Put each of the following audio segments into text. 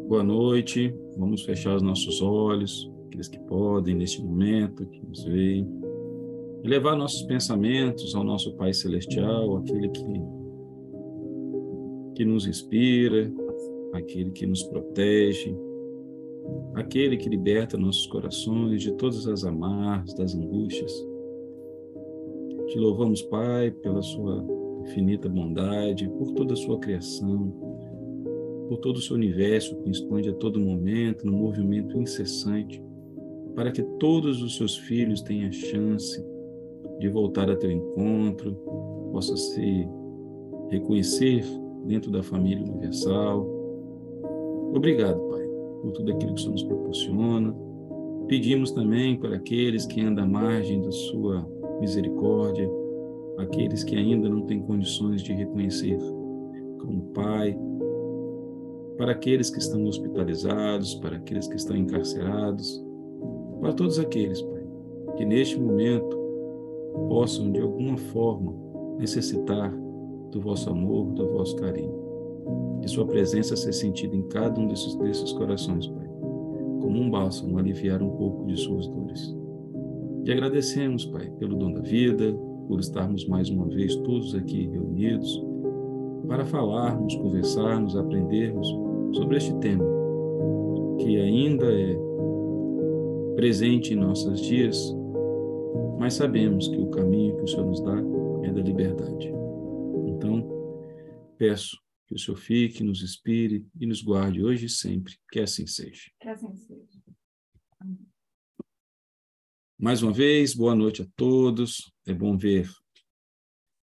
Boa noite, vamos fechar os nossos olhos, aqueles que podem, neste momento, que nos veem, e levar nossos pensamentos ao nosso Pai Celestial, aquele que nos inspira, aquele que nos protege, aquele que liberta nossos corações de todas as amarras, das angústias. Te louvamos, Pai, pela sua infinita bondade, por toda a sua criação, por todo o seu universo que expande a todo momento, no movimento incessante, para que todos os seus filhos tenham a chance de voltar a teu encontro, possa se reconhecer dentro da família universal. Obrigado, Pai, por tudo aquilo que o Senhor nos proporciona. Pedimos também para aqueles que andam à margem da sua misericórdia, aqueles que ainda não têm condições de reconhecer como Pai, para aqueles que estão hospitalizados, para aqueles que estão encarcerados, para todos aqueles, Pai, que neste momento possam, de alguma forma, necessitar do vosso amor, do vosso carinho. Que sua presença seja sentida em cada um desses corações, Pai, como um bálsamo, aliviar um pouco de suas dores. Te agradecemos, Pai, pelo dom da vida, por estarmos mais uma vez todos aqui reunidos, para falarmos, conversarmos, aprendermos sobre este tema, que ainda é presente em nossos dias, mas sabemos que o caminho que o Senhor nos dá é da liberdade. Então, peço que o Senhor fique, nos inspire e nos guarde hoje e sempre, que assim seja. Que assim seja. Amém. Mais uma vez, boa noite a todos. É bom ver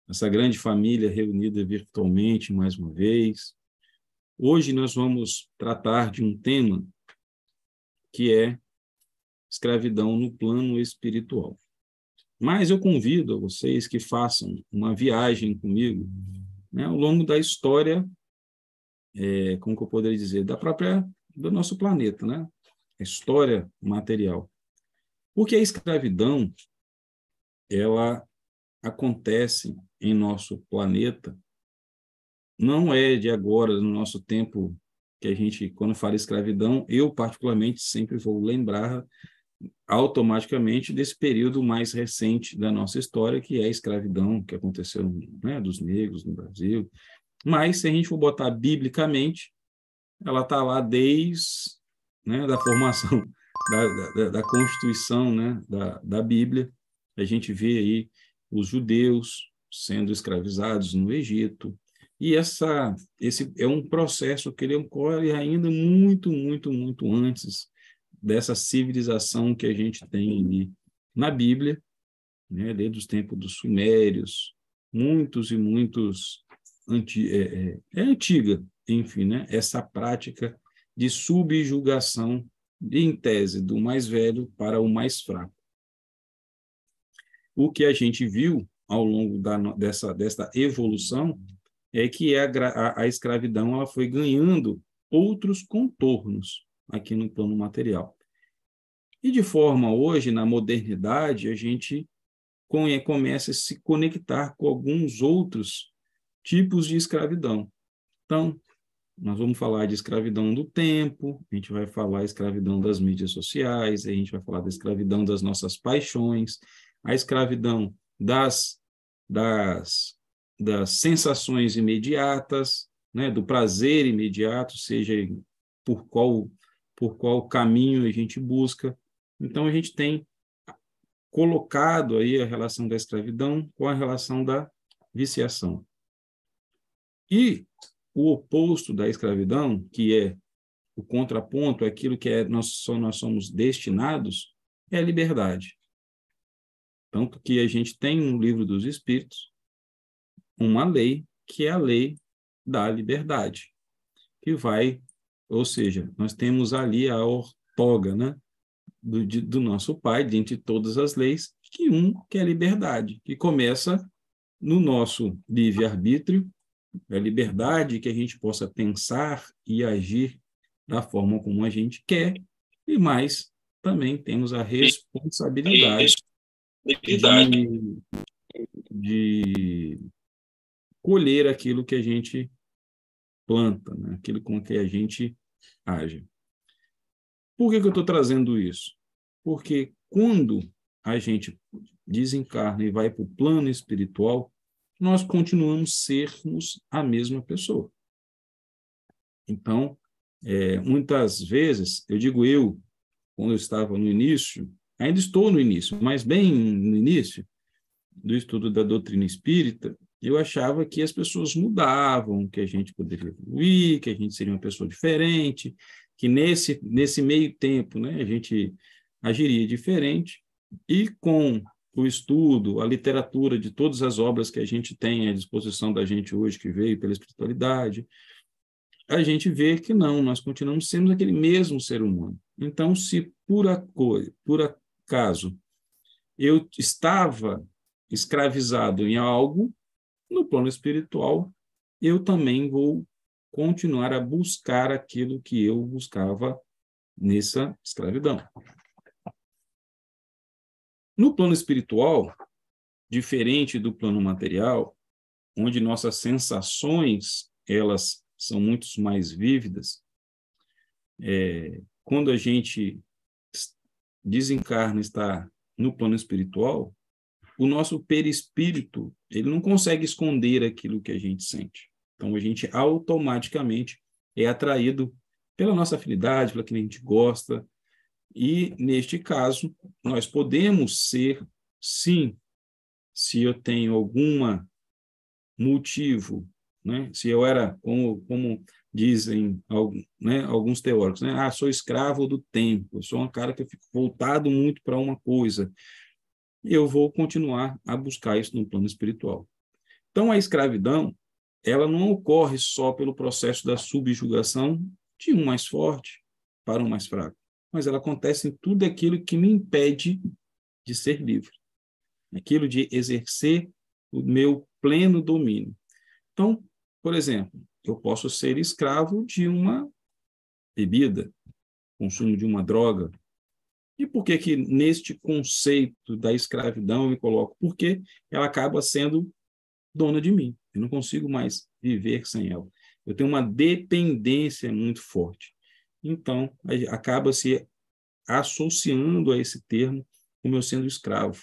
essa grande família reunida virtualmente mais uma vez. Hoje nós vamos tratar de um tema que é escravidão no plano espiritual. Mas eu convido a vocês que façam uma viagem comigo, né, ao longo da história, como que eu poderia dizer, do nosso planeta, né? A história material. Porque a escravidão, ela acontece em nosso planeta, não é de agora, no nosso tempo, que a gente, quando fala escravidão, eu particularmente sempre vou lembrar automaticamente desse período mais recente da nossa história, que é a escravidão que aconteceu, né, dos negros no Brasil. Mas, se a gente for botar biblicamente, ela está lá desde, né, da formação da Constituição, né, da Bíblia. A gente vê aí os judeus sendo escravizados no Egito. E esse é um processo que ele ocorre ainda muito, muito, muito antes dessa civilização que a gente tem ali na Bíblia, né, desde os tempos dos sumérios, muitos e muitos antiga, enfim, né, essa prática de subjugação, em tese, do mais velho para o mais fraco. O que a gente viu ao longo dessa evolução é que a escravidão ela foi ganhando outros contornos aqui no plano material. E de forma hoje, na modernidade, a gente começa a se conectar com alguns outros tipos de escravidão. Então, nós vamos falar de escravidão do tempo, a gente vai falar da escravidão das mídias sociais, a gente vai falar da escravidão das nossas paixões, a escravidão das sensações imediatas, né, do prazer imediato, seja por qual caminho a gente busca. Então, a gente tem colocado aí a relação da escravidão com a relação da viciação. E o oposto da escravidão, que é o contraponto, aquilo que nós somos destinados, é a liberdade. Tanto que a gente tem no Livro dos Espíritos uma lei, que é a lei da liberdade, que vai, ou seja, nós temos ali a ortoga, né, do nosso Pai, dentre todas as leis, que é a liberdade, que começa no nosso livre-arbítrio, a liberdade que a gente possa pensar e agir da forma como a gente quer, e mais também temos a responsabilidade de colher aquilo que a gente planta, né? Aquilo com que a gente age. Por que eu estou trazendo isso? Porque quando a gente desencarna e vai para o plano espiritual, nós continuamos sermos a mesma pessoa. Então, muitas vezes, quando eu estava no início, ainda estou no início, mas bem no início do estudo da doutrina espírita, eu achava que as pessoas mudavam, que a gente poderia evoluir, que a gente seria uma pessoa diferente, que nesse meio tempo, né, a gente agiria diferente, e com o estudo, a literatura de todas as obras que a gente tem à disposição da gente hoje, que veio pela espiritualidade, a gente vê que não, nós continuamos sendo aquele mesmo ser humano. Então, se por acaso eu estava escravizado em algo, no plano espiritual, eu também vou continuar a buscar aquilo que eu buscava nessa escravidão. No plano espiritual, diferente do plano material, onde nossas sensações elas são muito mais vívidas, quando a gente desencarna, está no plano espiritual, o nosso perispírito ele não consegue esconder aquilo que a gente sente. Então, a gente automaticamente é atraído pela nossa afinidade, pela que a gente gosta, e, neste caso, nós podemos ser, sim, se eu tenho algum motivo, né? Se eu era, como dizem alguns teóricos, né? Sou escravo do tempo, sou um cara que eu fico voltado muito para uma coisa, e eu vou continuar a buscar isso no plano espiritual. Então, a escravidão, ela não ocorre só pelo processo da subjugação de um mais forte para um mais fraco, mas ela acontece em tudo aquilo que me impede de ser livre, aquilo de exercer o meu pleno domínio. Então, por exemplo, eu posso ser escravo de uma bebida, consumo de uma droga. E por que que neste conceito da escravidão eu me coloco? Porque ela acaba sendo dona de mim. Eu não consigo mais viver sem ela. Eu tenho uma dependência muito forte. Então, acaba se associando a esse termo como eu sendo escravo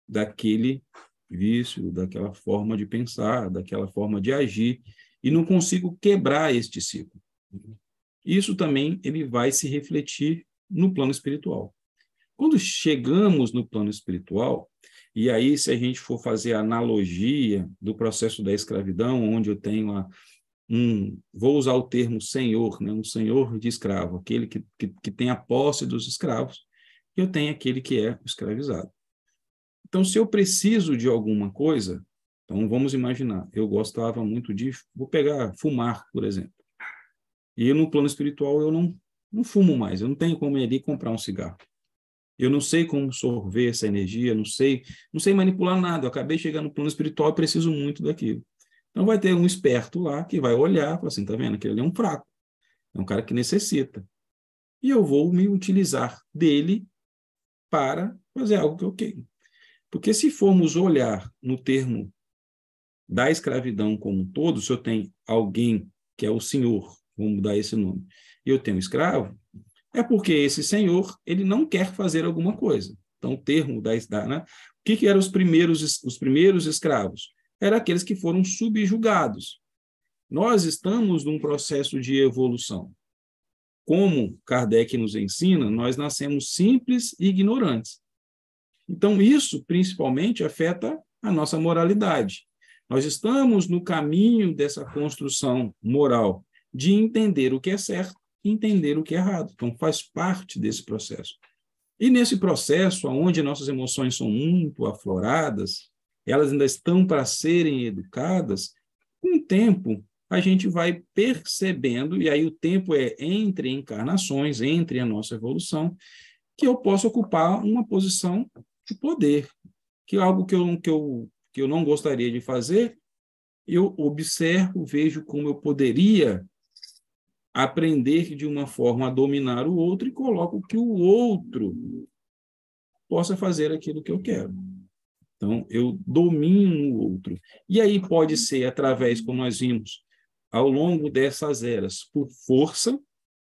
daquele vício, daquela forma de pensar, daquela forma de agir, e não consigo quebrar este ciclo. Isso também ele vai se refletir no plano espiritual. Quando chegamos no plano espiritual, e aí se a gente for fazer a analogia do processo da escravidão, onde eu tenho vou usar o termo senhor, né? Um senhor de escravo, aquele que tem a posse dos escravos, eu tenho aquele que é o escravizado. Então, se eu preciso de alguma coisa, então vamos imaginar, eu gostava muito vou pegar, fumar, por exemplo. E no plano espiritual eu não fumo mais, eu não tenho como ir ali comprar um cigarro. Eu não sei como sorver essa energia, não sei manipular nada. Eu acabei chegando no plano espiritual e preciso muito daquilo. Então vai ter um esperto lá que vai olhar e falar assim, tá vendo? Aquele ali é um fraco, é um cara que necessita. E eu vou me utilizar dele para fazer algo que eu quero. Porque se formos olhar no termo da escravidão como um todo, se eu tenho alguém que é o senhor, vamos dar esse nome, e eu tenho um escravo, é porque esse senhor ele não quer fazer alguma coisa. Então, o termo né? O que eram os primeiros escravos? Eram aqueles que foram subjugados. Nós estamos num processo de evolução. Como Kardec nos ensina, nós nascemos simples e ignorantes. Então, isso principalmente afeta a nossa moralidade. Nós estamos no caminho dessa construção moral, de entender o que é certo e entender o que é errado. Então, faz parte desse processo. E nesse processo, onde nossas emoções são muito afloradas, elas ainda estão para serem educadas, com o tempo a gente vai percebendo, e aí o tempo é entre encarnações, entre a nossa evolução, que eu posso ocupar uma posição de poder, que é algo que eu não gostaria de fazer, eu observo, vejo como eu poderia aprender de uma forma a dominar o outro e coloco que o outro possa fazer aquilo que eu quero. Então, eu domino o outro. E aí pode ser através, como nós vimos, ao longo dessas eras, por força,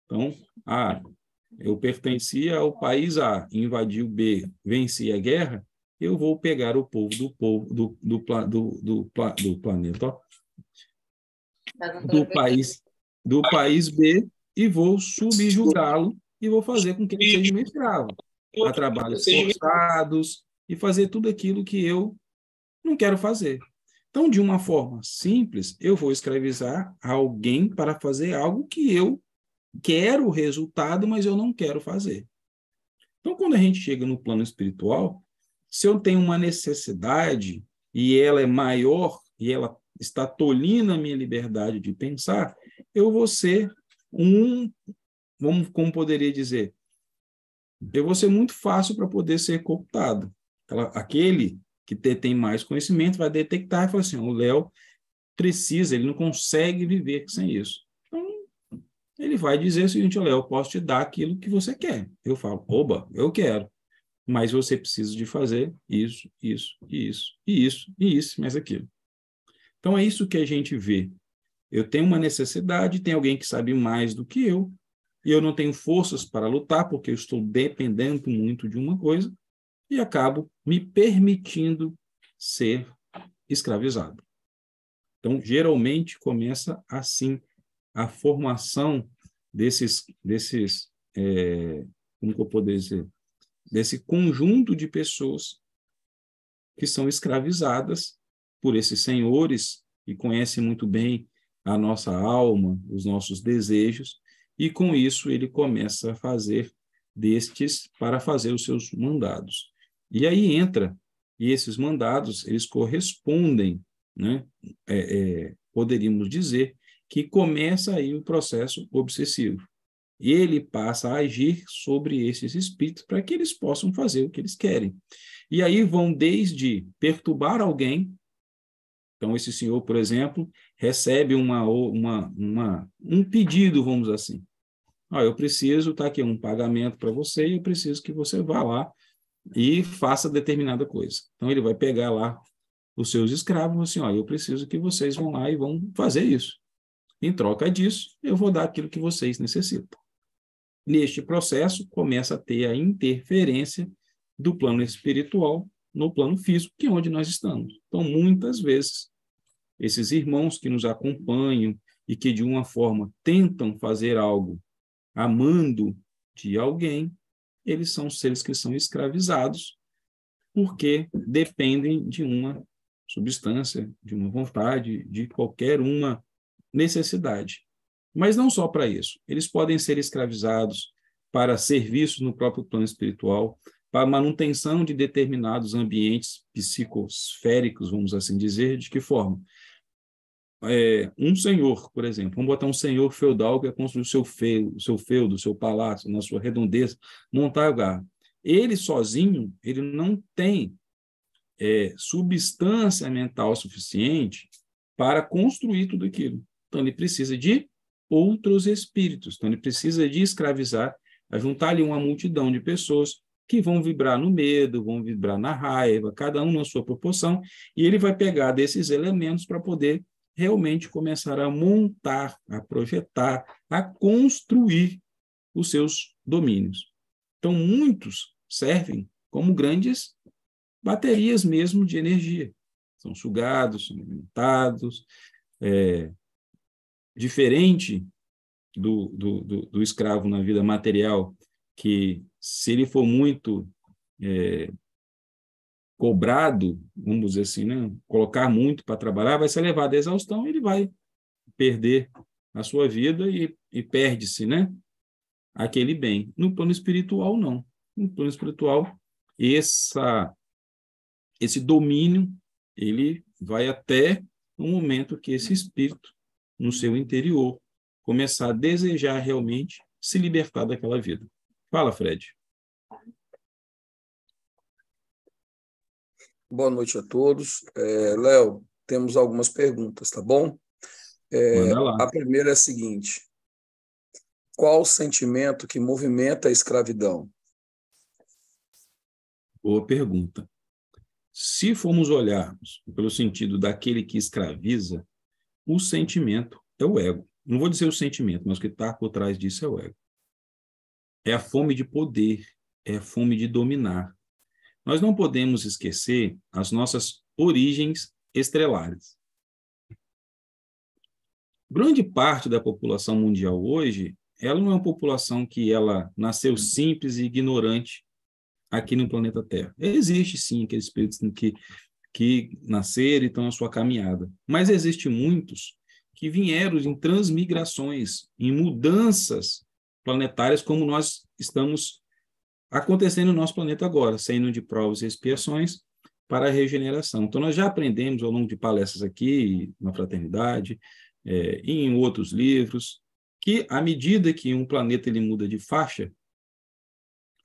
então, eu pertencia ao país A, invadi o B, venci a guerra, eu vou pegar o povo do planeta, ó, do país B e vou subjugá-lo e vou fazer com que ele seja meu escravo, a trabalhos forçados e fazer tudo aquilo que eu não quero fazer. Então, de uma forma simples, eu vou escravizar alguém para fazer algo que eu quero o resultado, mas eu não quero fazer. Então, quando a gente chega no plano espiritual, se eu tenho uma necessidade e ela é maior e ela está tolhindo a minha liberdade de pensar, eu vou ser como poderia dizer, eu vou ser muito fácil para poder ser cooptado. Aquele que tem mais conhecimento vai detectar e falar assim, o Léo precisa, ele não consegue viver sem isso. Então, ele vai dizer o seguinte, Léo, eu posso te dar aquilo que você quer. Eu falo, oba, eu quero. Mas você precisa de fazer isso, isso, isso, e isso, e isso, mais aquilo. Então, é isso que a gente vê. Eu tenho uma necessidade, tem alguém que sabe mais do que eu, e eu não tenho forças para lutar, porque eu estou dependendo muito de uma coisa, e acabo me permitindo ser escravizado. Então, geralmente, começa assim a formação como que eu poderia dizer, desse conjunto de pessoas que são escravizadas por esses senhores que conhecem muito bem a nossa alma, os nossos desejos, e com isso ele começa a fazer destes para fazer os seus mandados. E aí entra, e esses mandados, eles correspondem, né? Poderíamos dizer que começa aí o processo obsessivo. E ele passa a agir sobre esses espíritos para que eles possam fazer o que eles querem. E aí vão desde perturbar alguém. Então, esse senhor, por exemplo, recebe um pedido, vamos dizer assim. Eu preciso, está aqui um pagamento para você e eu preciso que você vá lá e faça determinada coisa. Então, ele vai pegar lá os seus escravos assim, eu preciso que vocês vão lá e vão fazer isso. Em troca disso, eu vou dar aquilo que vocês necessitam. Neste processo, começa a ter a interferência do plano espiritual no plano físico, que é onde nós estamos. Então, muitas vezes, esses irmãos que nos acompanham e que, de uma forma, tentam fazer algo amando de alguém, eles são seres que são escravizados porque dependem de uma substância, de uma vontade, de qualquer uma necessidade. Mas não só para isso. Eles podem ser escravizados para serviço no próprio plano espiritual, para manutenção de determinados ambientes psicosféricos, vamos assim dizer. De que forma? Um senhor, por exemplo, vamos botar um senhor feudal que é construir o seu feudo, o seu palácio, na sua redondeza, montar o lugar. Ele sozinho, ele não tem substância mental suficiente para construir tudo aquilo. Então, ele precisa de outros espíritos. Então, ele precisa de escravizar, juntar ali uma multidão de pessoas que vão vibrar no medo, vão vibrar na raiva, cada um na sua proporção, e ele vai pegar desses elementos para poder realmente começar a montar, a projetar, a construir os seus domínios. Então, muitos servem como grandes baterias mesmo de energia. São sugados, são alimentados, diferente do escravo na vida material, que se ele for muito cobrado, vamos dizer assim, né? Colocar muito para trabalhar, vai ser levado à exaustão, ele vai perder a sua vida e perde-se, né? Aquele bem. No plano espiritual, não. No plano espiritual, esse domínio, ele vai até o momento que esse espírito, no seu interior, começar a desejar realmente se libertar daquela vida. Fala, Fred. Boa noite a todos. Léo, temos algumas perguntas, tá bom? Manda lá. A primeira é a seguinte: qual o sentimento que movimenta a escravidão? Boa pergunta. Se formos olharmos pelo sentido daquele que escraviza, o sentimento é o ego. Não vou dizer o sentimento, mas o que está por trás disso é o ego. É a fome de poder, é a fome de dominar. Nós não podemos esquecer as nossas origens estrelares. Grande parte da população mundial hoje, ela não é uma população que ela nasceu simples e ignorante aqui no planeta Terra. Existe, sim, aqueles espíritos que nasceram e estão na sua caminhada. Mas existem muitos que vieram em transmigrações, em mudanças planetárias, como nós estamos acontecendo no nosso planeta agora, saindo de provas e expiações para a regeneração. Então, nós já aprendemos ao longo de palestras aqui, na Fraternidade, e em outros livros, que à medida que um planeta ele muda de faixa,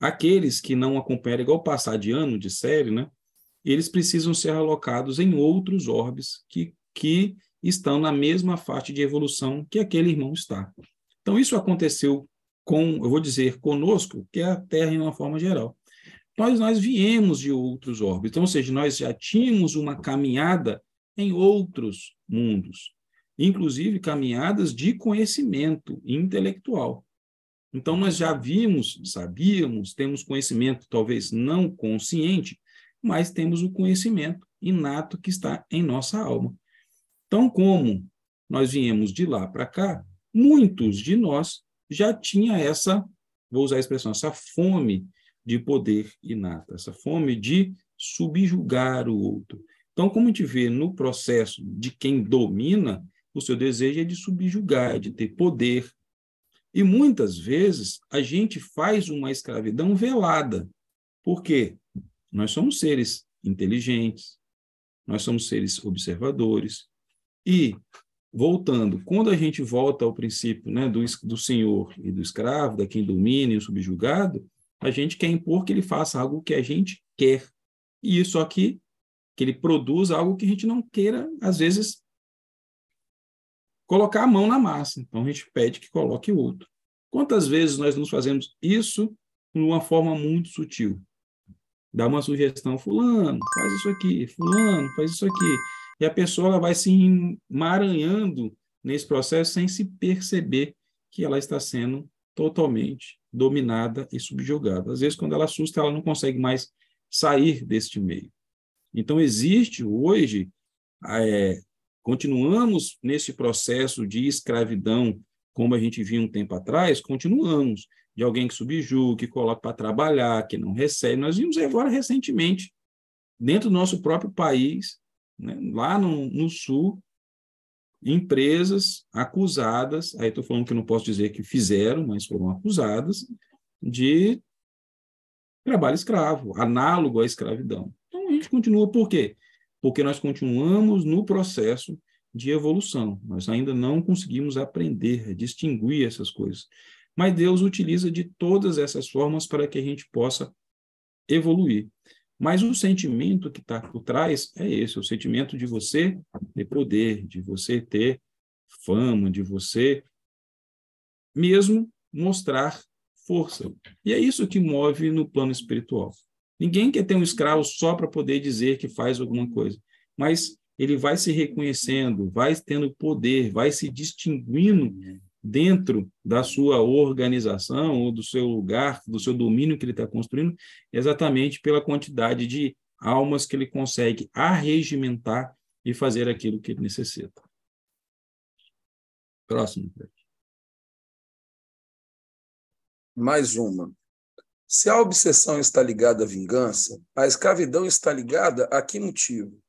aqueles que não acompanham, igual passar de ano de série, né, eles precisam ser alocados em outros orbes que estão na mesma faixa de evolução que aquele irmão está. Então, isso aconteceu eu vou dizer, conosco, que é a Terra em uma forma geral. Nós viemos de outros orbes, então, ou seja, nós já tínhamos uma caminhada em outros mundos, inclusive caminhadas de conhecimento intelectual. Então, nós já vimos, sabíamos, temos conhecimento, talvez não consciente, mas temos o conhecimento inato que está em nossa alma. Então, como nós viemos de lá para cá, muitos de nós já tinha vou usar a expressão, essa fome de poder inata, essa fome de subjugar o outro. Então, como a gente vê no processo de quem domina, o seu desejo é de subjugar, de ter poder. E muitas vezes a gente faz uma escravidão velada. Por quê? Nós somos seres inteligentes, nós somos seres observadores. E, voltando, quando a gente volta ao princípio, né, do senhor e do escravo, da quem domina e o subjugado, a gente quer impor que ele faça algo que a gente quer. E isso aqui, que ele produza algo que a gente não queira, às vezes, colocar a mão na massa. Então, a gente pede que coloque o outro. Quantas vezes nós nos fazemos isso de uma forma muito sutil? Dá uma sugestão, fulano, faz isso aqui, fulano, faz isso aqui. E a pessoa ela vai se emaranhando nesse processo sem se perceber que ela está sendo totalmente dominada e subjugada. Às vezes, quando ela assusta, ela não consegue mais sair deste meio. Então, existe hoje, continuamos nesse processo de escravidão, como a gente viu um tempo atrás, continuamos, de alguém que subjuga, que coloca para trabalhar, que não recebe. Nós vimos agora recentemente, dentro do nosso próprio país, né, lá no Sul, empresas acusadas, aí estou falando que não posso dizer que fizeram, mas foram acusadas de trabalho escravo, análogo à escravidão. Então, a gente continua por quê? Porque nós continuamos no processo de evolução. Nós ainda não conseguimos aprender a distinguir essas coisas. Mas Deus utiliza de todas essas formas para que a gente possa evoluir. Mas o sentimento que está por trás é esse, o sentimento de você ter poder, de você ter fama, de você mesmo mostrar força. E é isso que move no plano espiritual. Ninguém quer ter um escravo só para poder dizer que faz alguma coisa, mas ele vai se reconhecendo, vai tendo poder, vai se distinguindo dentro da sua organização ou do seu lugar, do seu domínio que ele está construindo, exatamente pela quantidade de almas que ele consegue arregimentar e fazer aquilo que ele necessita. Próximo. Mais uma. Se a obsessão está ligada à vingança, a escravidão está ligada a que motivo?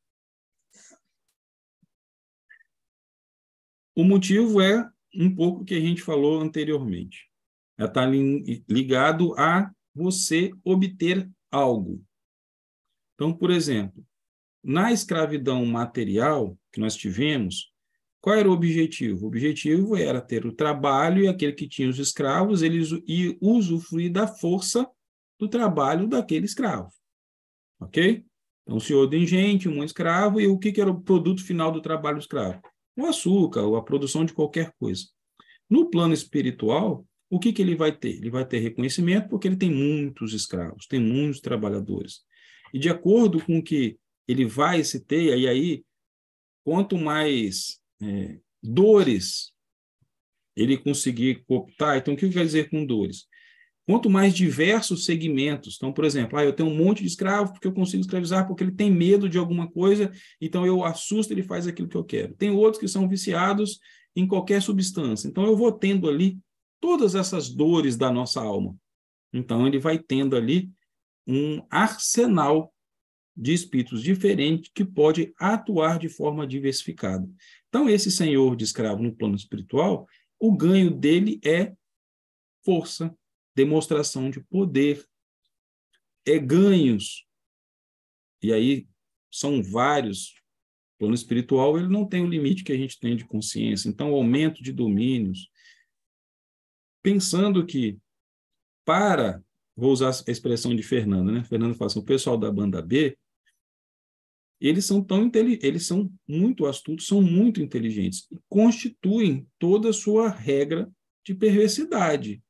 O motivo é um pouco que a gente falou anteriormente. Ela está ligado a você obter algo. Então, por exemplo, na escravidão material que nós tivemos, qual era o objetivo? O objetivo era ter o trabalho e aquele que tinha os escravos, eles iam usufruir da força do trabalho daquele escravo. Ok? Então, o senhor de engenho, um escravo, e o que era o produto final do trabalho do escravo? O açúcar, ou a produção de qualquer coisa. No plano espiritual, o que ele vai ter? Ele vai ter reconhecimento porque ele tem muitos escravos, tem muitos trabalhadores. E de acordo com o que ele vai se ter, e aí, quanto mais dores ele conseguir cooptar. Então, o que quer dizer com dores? Quanto mais diversos segmentos. Então, por exemplo, eu tenho um monte de escravo porque eu consigo escravizar, porque ele tem medo de alguma coisa, então eu assusto, ele faz aquilo que eu quero. Tem outros que são viciados em qualquer substância. Então, eu vou tendo ali todas essas dores da nossa alma. Então, ele vai tendo ali um arsenal de espíritos diferentes que pode atuar de forma diversificada. Então, esse senhor de escravo no plano espiritual, o ganho dele é força, demonstração de poder, ganhos. E aí são vários. O plano espiritual ele não tem o limite que a gente tem de consciência. Então, aumento de domínios. Pensando que, vou usar a expressão de Fernando, né? Fernando fala assim, o pessoal da banda B, eles são muito astutos, são muito inteligentes, e constituem toda a sua regra de perversidade.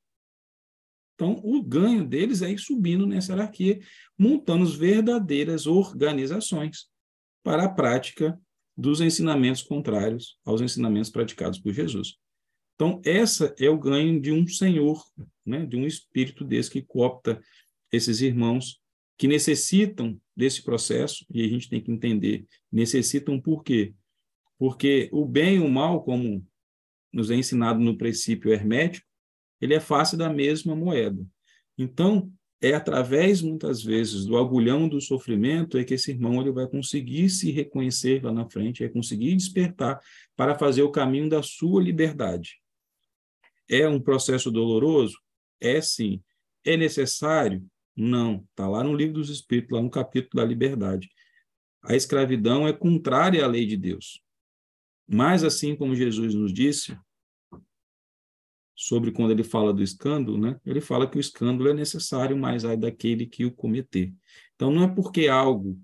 Então, o ganho deles é ir subindo nessa hierarquia, montando verdadeiras organizações para a prática dos ensinamentos contrários aos ensinamentos praticados por Jesus. Então, essa é o ganho de um senhor, né, de um espírito desse que coopta esses irmãos que necessitam desse processo, e a gente tem que entender, necessitam por quê? Porque o bem e o mal, como nos é ensinado no princípio hermético, ele é face da mesma moeda. Então, é através, muitas vezes, do agulhão do sofrimento é que esse irmão ele vai conseguir se reconhecer lá na frente, vai conseguir despertar para fazer o caminho da sua liberdade. É um processo doloroso? É sim. É necessário? Não. Está lá no Livro dos Espíritos, lá no capítulo da liberdade. A escravidão é contrária à lei de Deus. Mas, assim como Jesus nos disse, sobre quando ele fala do escândalo, né? Ele fala que o escândalo é necessário, mas ai daquele que o cometer. Então, não é porque algo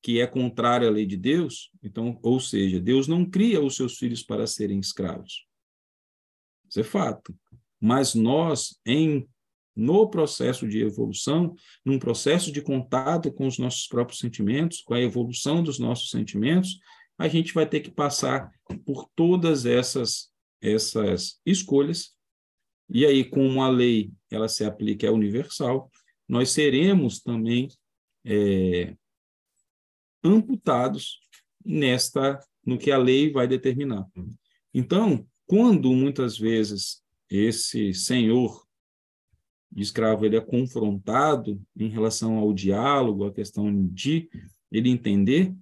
que é contrário à lei de Deus, então, ou seja, Deus não cria os seus filhos para serem escravos. Isso é fato. Mas nós, no processo de evolução, num processo de contato com os nossos próprios sentimentos, com a evolução dos nossos sentimentos, a gente vai ter que passar por todas essas escolhas, e aí, como a lei ela se aplica, é universal, nós seremos também amputados no que a lei vai determinar. Então, quando muitas vezes esse senhor de escravo ele é confrontado em relação ao diálogo, a questão de ele entender,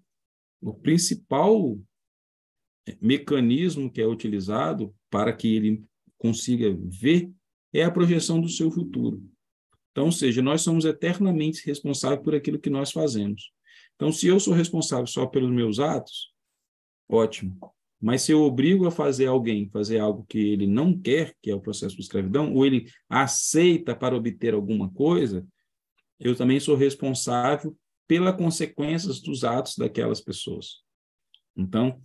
o principal mecanismo que é utilizado para que ele consiga ver é a projeção do seu futuro. Então, ou seja, nós somos eternamente responsáveis por aquilo que nós fazemos. Então, se eu sou responsável só pelos meus atos, ótimo. Mas se eu obrigo a fazer algo que ele não quer, que é o processo de escravidão, ou ele aceita para obter alguma coisa, eu também sou responsável pelas consequências dos atos daquelas pessoas. Então,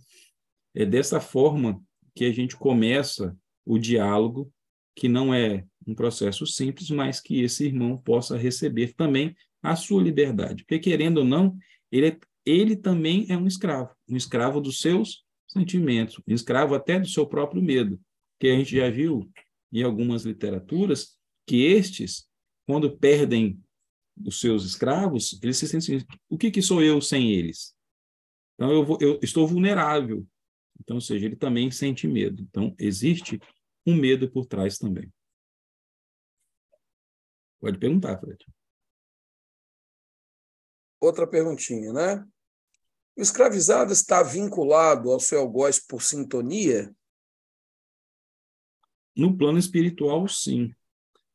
é dessa forma que a gente começa o diálogo, que não é um processo simples, mas que esse irmão possa receber também a sua liberdade. Porque, querendo ou não, ele também é um escravo dos seus sentimentos, um escravo até do seu próprio medo. Porque a gente já viu em algumas literaturas que estes, quando perdem os seus escravos, eles se sentem assim, o que sou eu sem eles? Então, eu estou vulnerável. Então, ou seja, ele também sente medo. Então, existe um medo por trás também. Pode perguntar, Fred. Outra perguntinha, né? O escravizado está vinculado ao seu algoz por sintonia? No plano espiritual, sim.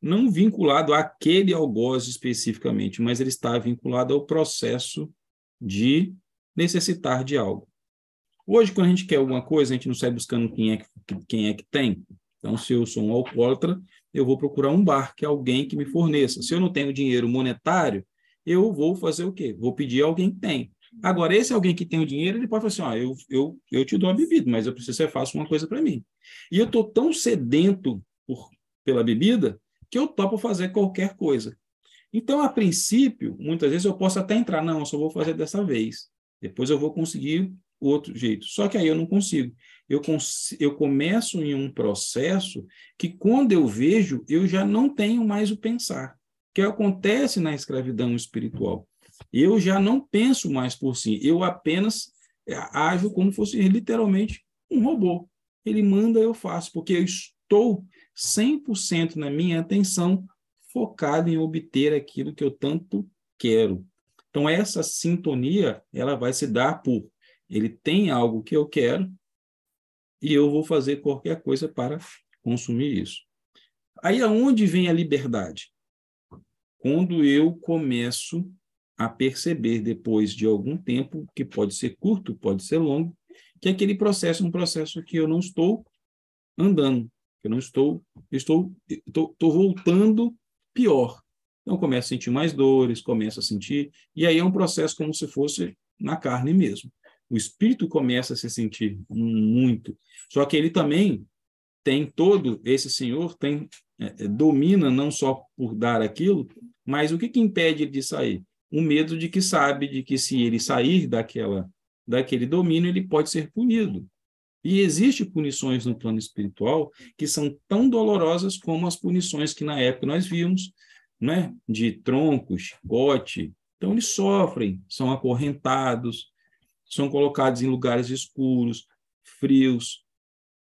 Não vinculado àquele algoz especificamente, mas ele está vinculado ao processo de necessitar de algo. Hoje, quando a gente quer alguma coisa, a gente não sai buscando quem é que tem. Então, se eu sou um alcoólatra, eu vou procurar um bar, que é alguém que me forneça. Se eu não tenho dinheiro monetário, eu vou fazer o quê? Vou pedir a alguém que tem. Agora, esse alguém que tem o dinheiro, ele pode falar assim, eu te dou a bebida, mas eu preciso que você faça uma coisa para mim. E eu estou tão sedento pela bebida que eu topo fazer qualquer coisa. Então, a princípio, muitas vezes eu posso até entrar, não, eu só vou fazer dessa vez. Depois eu vou conseguir outro jeito. Só que aí eu não consigo. eu começo em um processo que, quando eu vejo, eu já não tenho mais o pensar, que acontece na escravidão espiritual. Eu já não penso mais por si, eu apenas ajo como fosse literalmente um robô. Ele manda, eu faço, porque eu estou 100% na minha atenção focado em obter aquilo que eu tanto quero. Então, essa sintonia, ela vai se dar por ele tem algo que eu quero e eu vou fazer qualquer coisa para consumir isso. Aí, aonde vem a liberdade? Quando eu começo a perceber, depois de algum tempo, que pode ser curto, pode ser longo, que aquele processo é um processo que eu não estou andando, que eu não estou voltando pior. Então, começo a sentir mais dores, começo a sentir, e aí é um processo como se fosse na carne mesmo. O espírito começa a se sentir muito. Só que ele também tem todo, esse senhor domina não só por dar aquilo, mas o que impede ele de sair? O medo de que sabe de que se ele sair daquele domínio, ele pode ser punido. E existem punições no plano espiritual que são tão dolorosas como as punições que na época nós vimos, né? De tronco, chicote. Então eles sofrem, são acorrentados, são colocados em lugares escuros, frios.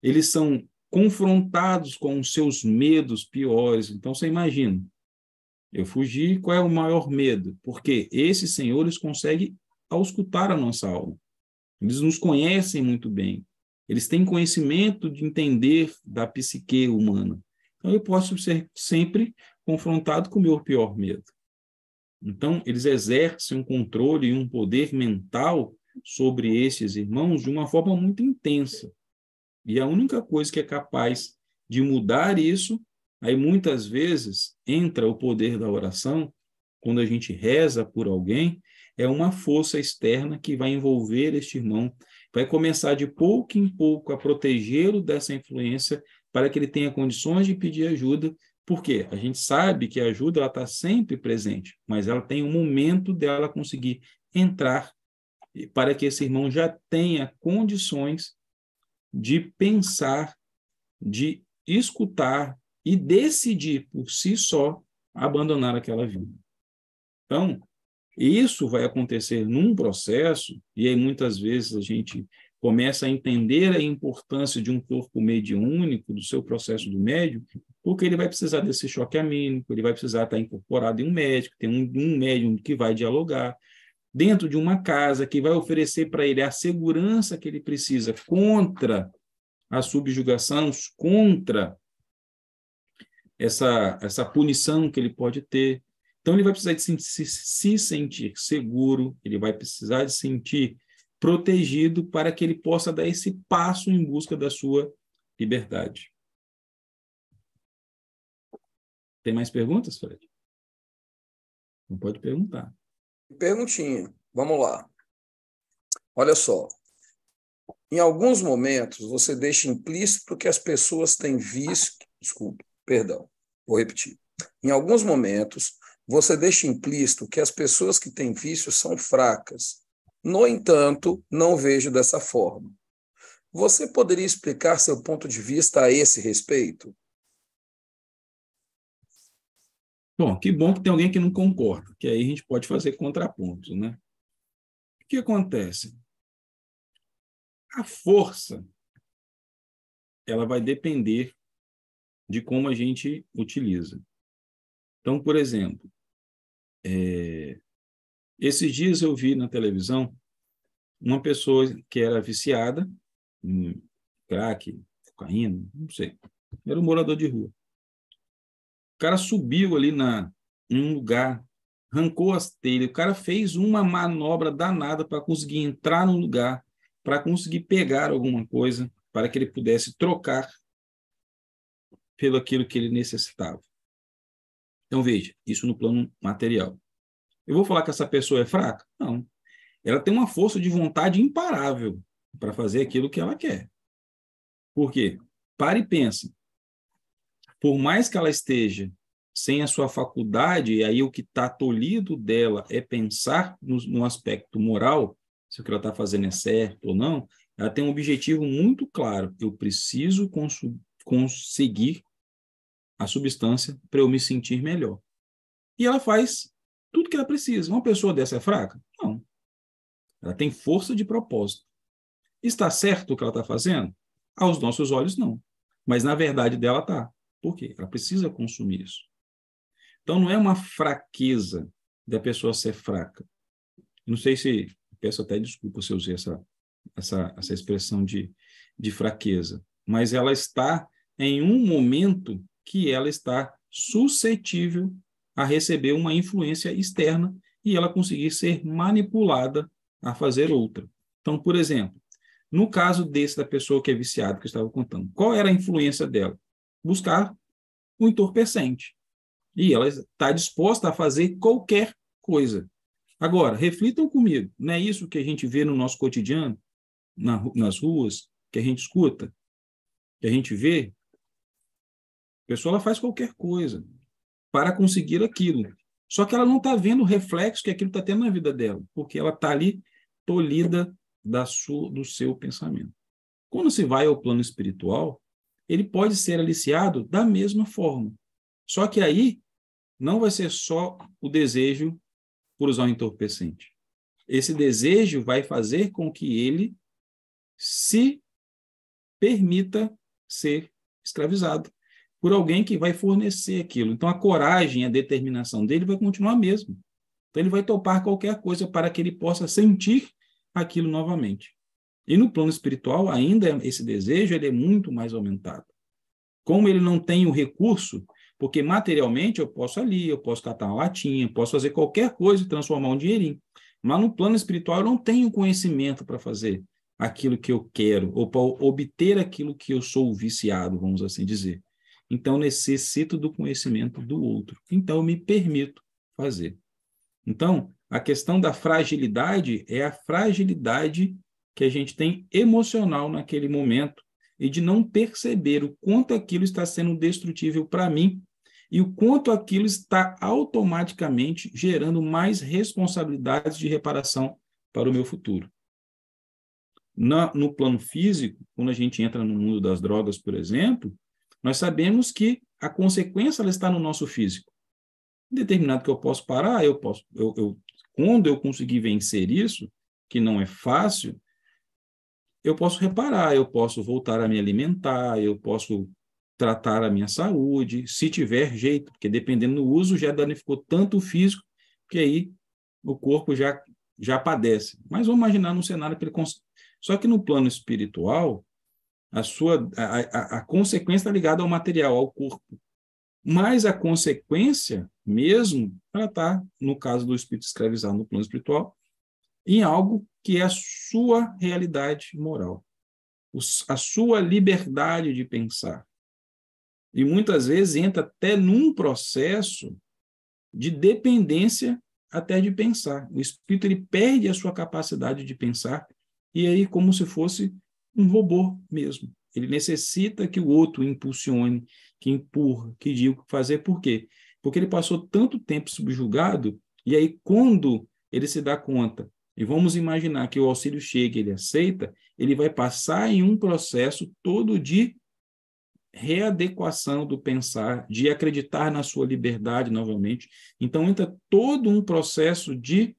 Eles são confrontados com os seus medos piores. Então você imagina, eu fugi, qual é o maior medo? Porque esses senhores conseguem auscultar a nossa alma. Eles nos conhecem muito bem. Eles têm conhecimento de entender da psique humana. Então, eu posso ser sempre confrontado com o meu pior medo. Então, eles exercem um controle e um poder mental sobre esses irmãos de uma forma muito intensa. E a única coisa que é capaz de mudar isso, aí muitas vezes entra o poder da oração, quando a gente reza por alguém, é uma força externa que vai envolver este irmão, vai começar de pouco em pouco a protegê-lo dessa influência para que ele tenha condições de pedir ajuda, porque a gente sabe que a ajuda está sempre presente, mas ela tem um momento dela conseguir entrar para que esse irmão já tenha condições de pensar, de escutar e decidir por si só abandonar aquela vida. Então, isso vai acontecer num processo, e aí muitas vezes a gente começa a entender a importância de um corpo mediúnico, do seu processo do médium, porque ele vai precisar desse choque anímico, ele vai precisar estar incorporado em um médico, tem um médium que vai dialogar, dentro de uma casa que vai oferecer para ele a segurança que ele precisa contra a subjugação, contra essa punição que ele pode ter. Então, ele vai precisar de se sentir seguro, ele vai precisar de se sentir protegido para que ele possa dar esse passo em busca da sua liberdade. Tem mais perguntas, Fred? Não pode perguntar. Perguntinha, vamos lá. Olha só. Em alguns momentos, você deixa implícito que as pessoas têm visto... Desculpa, perdão, vou repetir. Em alguns momentos, você deixa implícito que as pessoas que têm vícios são fracas. No entanto, não vejo dessa forma. Você poderia explicar seu ponto de vista a esse respeito? Bom, que bom que tem alguém que não concorda, que aí a gente pode fazer contrapontos, né? O que acontece? A força, ela vai depender de como a gente utiliza. Então, por exemplo, esses dias eu vi na televisão uma pessoa que era viciada em crack, cocaína, não sei. Era um morador de rua. O cara subiu ali em um lugar, arrancou as telhas, o cara fez uma manobra danada para conseguir entrar no lugar, para conseguir pegar alguma coisa, para que ele pudesse trocar pelo aquilo que ele necessitava. Então, veja, isso no plano material. Eu vou falar que essa pessoa é fraca? Não. Ela tem uma força de vontade imparável para fazer aquilo que ela quer. Por quê? Para e pensa. Por mais que ela esteja sem a sua faculdade, e aí o que está tolhido dela é pensar no aspecto moral, se o que ela está fazendo é certo ou não, Ela tem um objetivo muito claro. Eu preciso conseguir a substância para eu me sentir melhor. E ela faz tudo que ela precisa. Uma pessoa dessa é fraca? Não. Ela tem força de propósito. Está certo o que ela está fazendo? Aos nossos olhos, não. Mas na verdade dela está. Por quê? Ela precisa consumir isso. Então não é uma fraqueza da pessoa ser fraca. Não sei se, peço até desculpa se eu usei essa expressão de fraqueza, mas ela está em um momento que ela está suscetível a receber uma influência externa e ela conseguir ser manipulada a fazer outra. Então, por exemplo, no caso desse da pessoa que é viciada, que eu estava contando, qual era a influência dela? Buscar o entorpecente. E ela está disposta a fazer qualquer coisa. Agora, reflitam comigo, não é isso que a gente vê no nosso cotidiano, nas ruas, que a gente escuta, que a gente vê? A pessoa ela faz qualquer coisa para conseguir aquilo. Só que ela não está vendo o reflexo que aquilo está tendo na vida dela, porque ela está ali tolhida do seu pensamento. Quando se vai ao plano espiritual, ele pode ser aliciado da mesma forma. Só que aí não vai ser só o desejo por usar um entorpecente. Esse desejo vai fazer com que ele se permita ser escravizado por alguém que vai fornecer aquilo. Então, a coragem, a determinação dele vai continuar a mesma. Então, ele vai topar qualquer coisa para que ele possa sentir aquilo novamente. E no plano espiritual, ainda esse desejo ele é muito mais aumentado. Como ele não tem o recurso, porque materialmente eu posso ali, eu posso catar uma latinha, posso fazer qualquer coisa e transformar um dinheirinho. Mas no plano espiritual eu não tenho conhecimento para fazer aquilo que eu quero, ou para obter aquilo que eu sou viciado, vamos assim dizer. Então, necessito do conhecimento do outro. Então, eu me permito fazer. Então, a questão da fragilidade é a fragilidade que a gente tem emocional naquele momento e de não perceber o quanto aquilo está sendo destrutível para mim e o quanto aquilo está automaticamente gerando mais responsabilidades de reparação para o meu futuro. No plano físico, quando a gente entra no mundo das drogas, por exemplo, nós sabemos que a consequência ela está no nosso físico. Determinado que eu posso parar, quando eu conseguir vencer isso, que não é fácil, eu posso reparar, eu posso voltar a me alimentar, eu posso tratar a minha saúde, se tiver jeito, porque dependendo do uso já danificou tanto o físico que aí o corpo já padece. Mas vamos imaginar num cenário que ele só que no plano espiritual, a consequência está ligada ao material, ao corpo. Mas a consequência mesmo, ela está, no caso do espírito escravizado no plano espiritual, em algo que é a sua realidade moral, a sua liberdade de pensar. E muitas vezes entra até num processo de dependência até de pensar. O espírito ele perde a sua capacidade de pensar e aí como se fosse um robô mesmo. Ele necessita que o outro impulsione, que empurra, que diga o que fazer. Por quê? Porque ele passou tanto tempo subjugado e aí quando ele se dá conta, e vamos imaginar que o auxílio chega, ele aceita, ele vai passar em um processo todo de readequação do pensar, de acreditar na sua liberdade novamente. Então, entra todo um processo de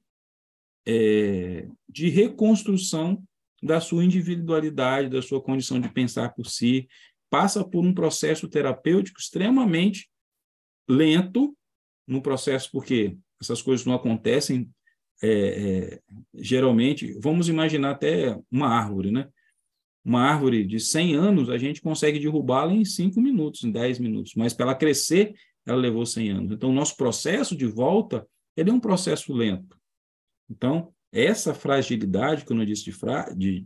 reconstrução da sua individualidade, da sua condição de pensar por si, passa por um processo terapêutico extremamente lento, no processo, porque essas coisas não acontecem geralmente. Vamos imaginar até uma árvore, né? Uma árvore de 100 anos, a gente consegue derrubá-la em 5 minutos, em 10 minutos, mas para ela crescer, ela levou 100 anos. Então, o nosso processo de volta, ele é um processo lento. Então, essa fragilidade, quando eu disse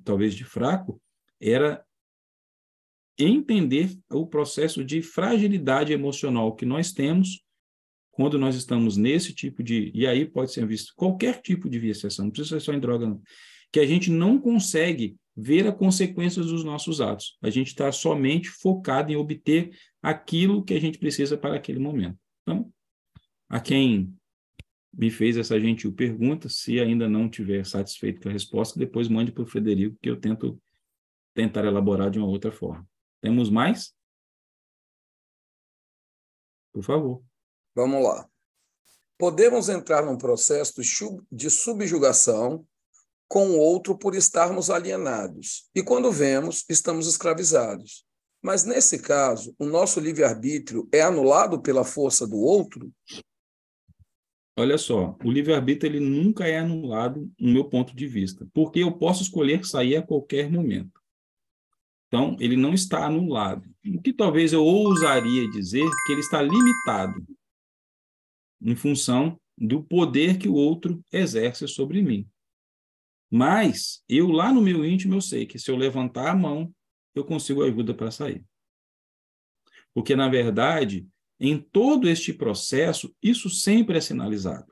talvez de fraco, era entender o processo de fragilidade emocional que nós temos quando nós estamos nesse tipo de... E aí pode ser visto qualquer tipo de viciação, não precisa ser só em droga, não. Que a gente não consegue ver as consequências dos nossos atos. A gente está somente focado em obter aquilo que a gente precisa para aquele momento. Então, a quem me fez essa gentil pergunta, se ainda não tiver satisfeito com a resposta, depois mande para o Frederico, que eu tento tentar elaborar de uma outra forma. Temos mais? Por favor. Vamos lá. Podemos entrar num processo de subjugação com o outro por estarmos alienados. E quando vemos, estamos escravizados. Mas, nesse caso, o nosso livre-arbítrio é anulado pela força do outro? Olha só, o livre-arbítrio ele nunca é anulado no meu ponto de vista, porque eu posso escolher sair a qualquer momento. Então, ele não está anulado. O que talvez eu ousaria dizer que ele está limitado em função do poder que o outro exerce sobre mim. Mas, eu lá no meu íntimo, eu sei que se eu levantar a mão, eu consigo ajuda para sair. Porque, na verdade, em todo este processo, isso sempre é sinalizado.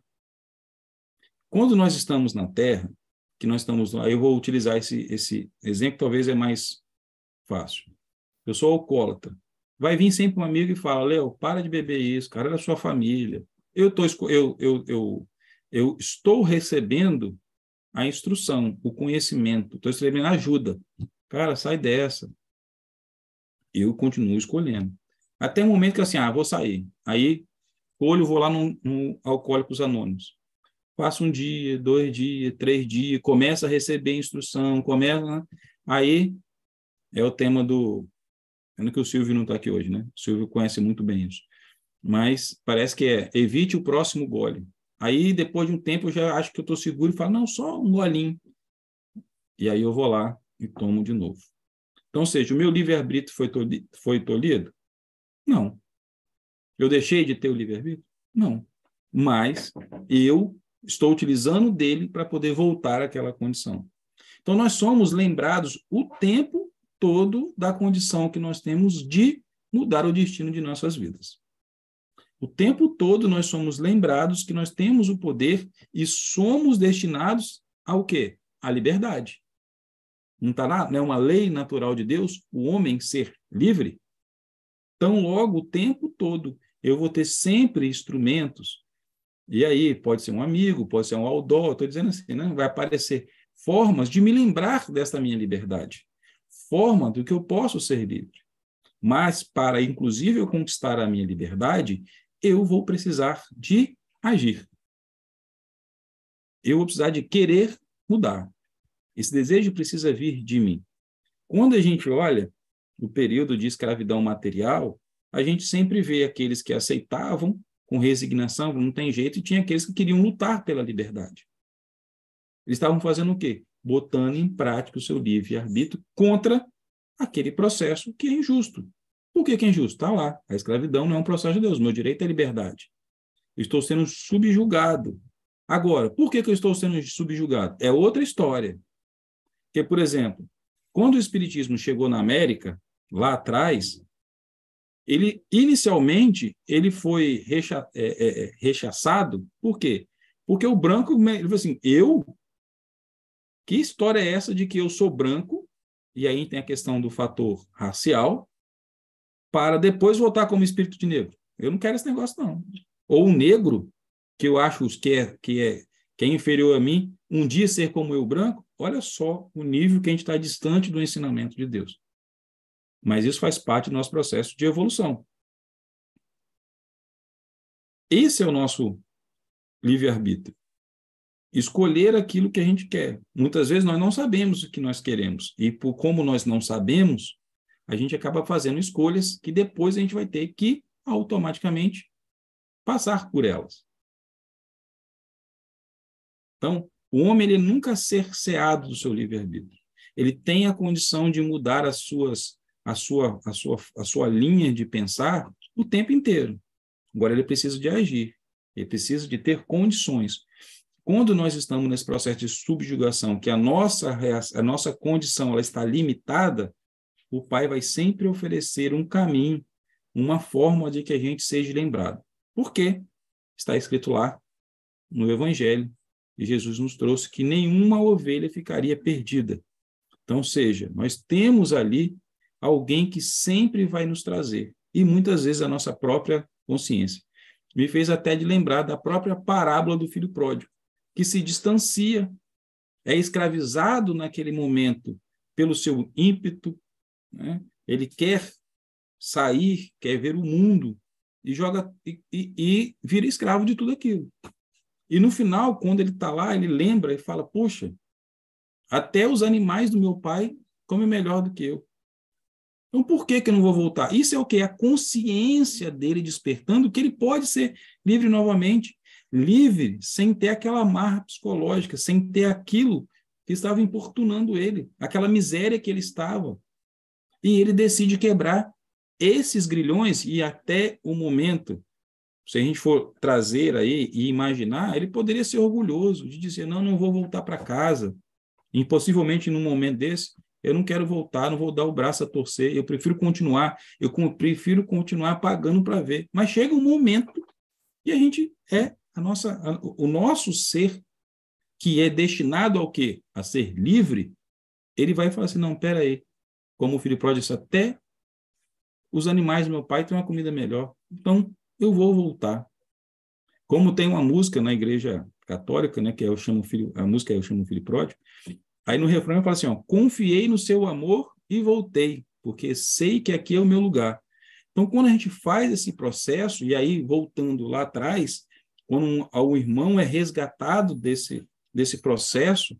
Quando nós estamos na Terra, que nós estamos lá, eu vou utilizar esse exemplo, talvez é mais fácil. Eu sou alcoólatra. Vai vir sempre um amigo e fala, Léo, para de beber isso, cara, é da sua família. Eu estou recebendo a instrução, o conhecimento, estou recebendo a ajuda. Cara, sai dessa. Eu continuo escolhendo. Até o momento que assim, vou sair. Aí, vou lá no Alcoólicos Anônimos. Passa 1 dia, 2 dias, 3 dias, começa a receber instrução, começa... Aí, é o tema do... Pena que o Silvio não está aqui hoje, né? O Silvio conhece muito bem isso. Mas parece que evite o próximo gole. Aí, depois de um tempo, eu já acho que eu estou seguro e falo, não, só um golinho. E aí eu vou lá e tomo de novo. Então, ou seja, o meu livre-arbítrio foi tolhido? Não. Eu deixei de ter o livre-arbítrio? Não. Mas eu estou utilizando dele para poder voltar àquela condição. Então, nós somos lembrados o tempo todo da condição que nós temos de mudar o destino de nossas vidas. O tempo todo nós somos lembrados que nós temos o poder e somos destinados ao quê? À liberdade. Não está lá? Não é uma lei natural de Deus o homem ser livre? Então, logo, o tempo todo, eu vou ter sempre instrumentos. E aí, pode ser um amigo, pode ser um outdoor, estou dizendo assim, né? Vai aparecer formas de me lembrar desta minha liberdade. Forma do que eu posso ser livre. Mas, para, inclusive, eu conquistar a minha liberdade, eu vou precisar de agir. Eu vou precisar de querer mudar. Esse desejo precisa vir de mim. Quando a gente olha o período de escravidão material, a gente sempre vê aqueles que aceitavam com resignação, não tem jeito, e tinha aqueles que queriam lutar pela liberdade. Eles estavam fazendo o quê? Botando em prática o seu livre-arbítrio contra aquele processo que é injusto. Por que é injusto? Está lá. A escravidão não é um processo de Deus. Meu direito é liberdade. Eu estou sendo subjugado. Agora, por que eu estou sendo subjugado? É outra história. Porque, por exemplo, quando o Espiritismo chegou na América, lá atrás, inicialmente, ele foi rechaçado. Por quê? Porque o branco, ele falou assim, que história é essa de que eu sou branco, e aí tem a questão do fator racial, para depois voltar como espírito de negro? Eu não quero esse negócio, não. Ou o negro, que eu acho que é inferior a mim, um dia ser como eu branco, olha só o nível que a gente está distante do ensinamento de Deus. Mas isso faz parte do nosso processo de evolução. Esse é o nosso livre-arbítrio. Escolher aquilo que a gente quer. Muitas vezes nós não sabemos o que nós queremos. E como nós não sabemos, a gente acaba fazendo escolhas que depois a gente vai ter que automaticamente passar por elas. Então, o homem ele nunca é cerceado do seu livre-arbítrio. Ele tem a condição de mudar a sua linha de pensar o tempo inteiro. Agora, ele precisa de agir. Ele precisa de ter condições. Quando nós estamos nesse processo de subjugação, que a nossa condição ela está limitada, o Pai vai sempre oferecer um caminho, uma forma de que a gente seja lembrado. Por quê? Está escrito lá no Evangelho, e Jesus nos trouxe que nenhuma ovelha ficaria perdida. Então, ou seja, nós temos ali alguém que sempre vai nos trazer, e muitas vezes a nossa própria consciência. Me fez até de lembrar da própria parábola do filho pródigo, que se distancia, é escravizado naquele momento pelo seu ímpeto, né? Ele quer sair, quer ver o mundo e joga e vira escravo de tudo aquilo. E no final, quando ele está lá, ele lembra e fala: poxa, até os animais do meu pai comem melhor do que eu. Então, por que eu não vou voltar? Isso é o quê? A consciência dele despertando que ele pode ser livre novamente. Livre sem ter aquela amarra psicológica, sem ter aquilo que estava importunando ele, aquela miséria que ele estava. E ele decide quebrar esses grilhões e até o momento, se a gente for trazer aí e imaginar, ele poderia ser orgulhoso de dizer: não, não vou voltar para casa. Impossivelmente, num momento desse, eu não quero voltar, não vou dar o braço a torcer, eu prefiro continuar pagando para ver. Mas chega um momento e a gente o nosso ser, que é destinado ao quê? A ser livre, ele vai falar assim: não, espera aí, como o filho pródigo disse, até os animais do meu pai têm uma comida melhor, então eu vou voltar. Como tem uma música na igreja católica, né, que é a música é Eu Chamo o Filho Pródigo, aí no refrão eu falo assim: ó, confiei no seu amor e voltei, porque sei que aqui é o meu lugar. Então, quando a gente faz esse processo, e aí voltando lá atrás, quando o irmão é resgatado desse processo,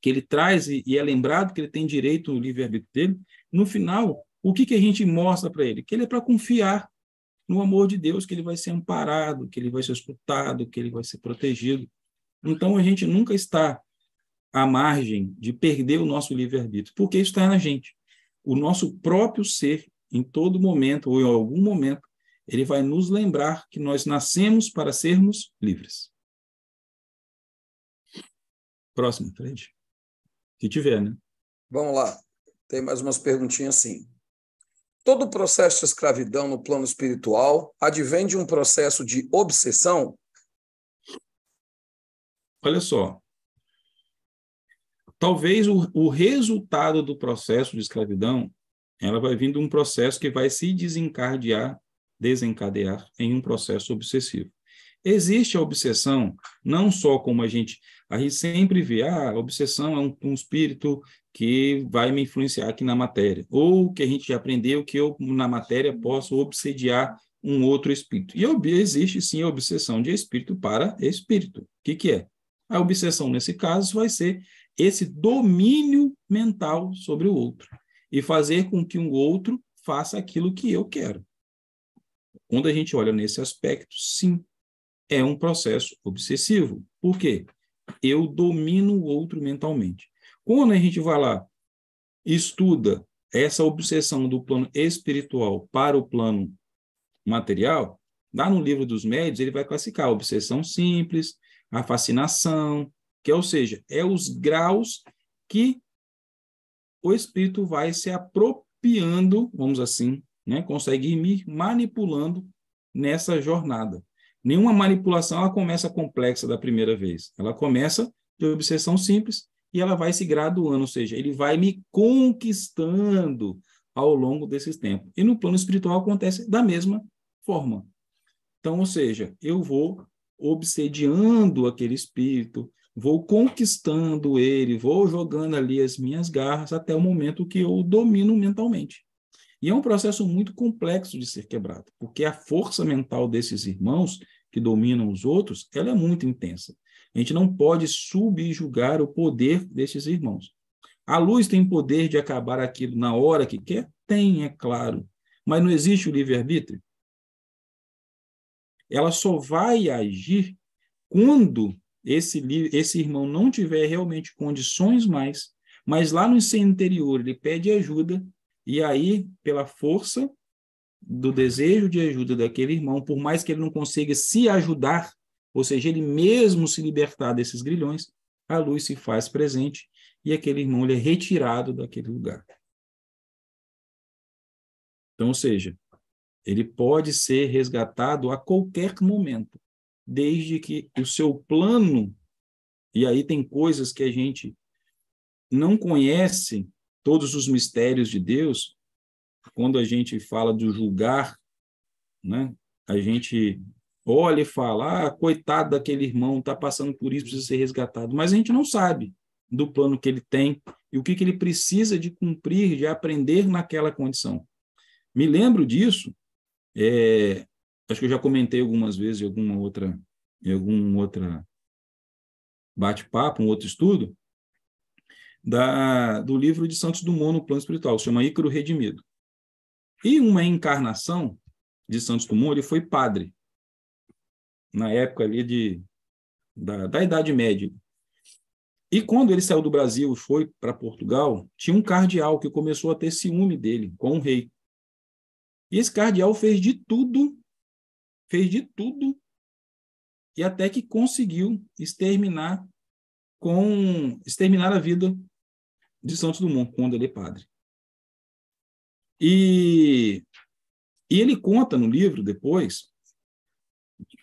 que ele traz e é lembrado que ele tem direito no livre-arbítrio dele, no final, o que a gente mostra para ele? Que ele é para confiar no amor de Deus, que ele vai ser amparado, que ele vai ser escutado, que ele vai ser protegido. Então, a gente nunca está à margem de perder o nosso livre-arbítrio, porque isso está na gente. O nosso próprio ser, em todo momento, ou em algum momento, ele vai nos lembrar que nós nascemos para sermos livres. Próximo, Fred. Se tiver, né? Vamos lá. Tem mais umas perguntinhas assim. Todo processo de escravidão no plano espiritual advém de um processo de obsessão? Olha só. Talvez o resultado do processo de escravidão, ela vai vir de um processo que vai se desencadear em um processo obsessivo. Existe a obsessão, não só como a gente sempre vê: a obsessão é um espírito que vai me influenciar aqui na matéria, ou que a gente já aprendeu que eu, na matéria, posso obsediar um outro espírito. E existe, sim, a obsessão de espírito para espírito. O que é? A obsessão, nesse caso, vai ser esse domínio mental sobre o outro e fazer com que o outro faça aquilo que eu quero. Quando a gente olha nesse aspecto, sim, é um processo obsessivo. Por quê? Eu domino o outro mentalmente. Quando a gente vai lá e estuda essa obsessão do plano espiritual para o plano material, lá no livro dos médiuns, ele vai classificar a obsessão simples, a fascinação, ou seja, os graus que o espírito vai se apropriando, vamos assim, né, consegue ir me manipulando nessa jornada. Nenhuma manipulação ela começa complexa da primeira vez. Ela começa de obsessão simples e ela vai se graduando, ou seja, ele vai me conquistando ao longo desses tempos. E no plano espiritual acontece da mesma forma. Então, ou seja, eu vou obsediando aquele espírito, vou conquistando ele, vou jogando ali as minhas garras até o momento que eu o domino mentalmente. E é um processo muito complexo de ser quebrado, porque a força mental desses irmãos que dominam os outros, ela é muito intensa. A gente não pode subjugar o poder desses irmãos. A luz tem poder de acabar aquilo na hora que quer? Tem, é claro. Mas não existe o livre-arbítrio? Ela só vai agir quando esse irmão não tiver realmente condições mais, mas lá no seu interior ele pede ajuda, e aí, pela força do desejo de ajuda daquele irmão, por mais que ele não consiga se ajudar, ou seja, ele mesmo se libertar desses grilhões, a luz se faz presente e aquele irmão ele é retirado daquele lugar. Então, ou seja, ele pode ser resgatado a qualquer momento, desde que o seu plano, e aí tem coisas que a gente não conhece, todos os mistérios de Deus, quando a gente fala do julgar, né, a gente olha e fala: coitado daquele irmão, está passando por isso, precisa ser resgatado. Mas a gente não sabe do plano que ele tem e o que ele precisa de cumprir, de aprender naquela condição. Me lembro disso, acho que eu já comentei algumas vezes em algum outro bate-papo, um outro estudo, do livro de Santos Dumont no plano espiritual, se chama Ícaro Redimido. E uma encarnação de Santos Dumont, ele foi padre, na época ali da Idade Média. E quando ele saiu do Brasil e foi para Portugal, tinha um cardeal que começou a ter ciúme dele, com o rei. E esse cardeal fez de tudo, e até que conseguiu exterminar a vida de Santos Dumont, quando ele é padre. E ele conta no livro, depois,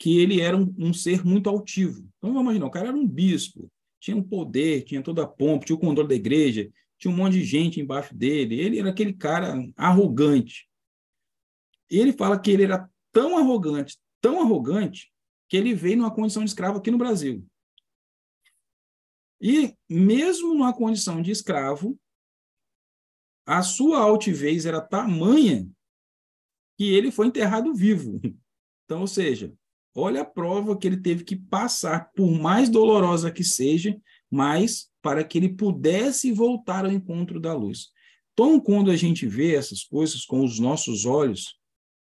que ele era um ser muito altivo. Então, vamos imaginar, o cara era um bispo, tinha um poder, tinha toda a pompa, tinha o controle da igreja, tinha um monte de gente embaixo dele, ele era aquele cara arrogante. E ele fala que ele era tão arrogante, que ele veio numa condição de escravo aqui no Brasil. E, mesmo numa condição de escravo, a sua altivez era tamanha que ele foi enterrado vivo. Então, ou seja, olha a prova que ele teve que passar, por mais dolorosa que seja, mas para que ele pudesse voltar ao encontro da luz. Então, quando a gente vê essas coisas com os nossos olhos,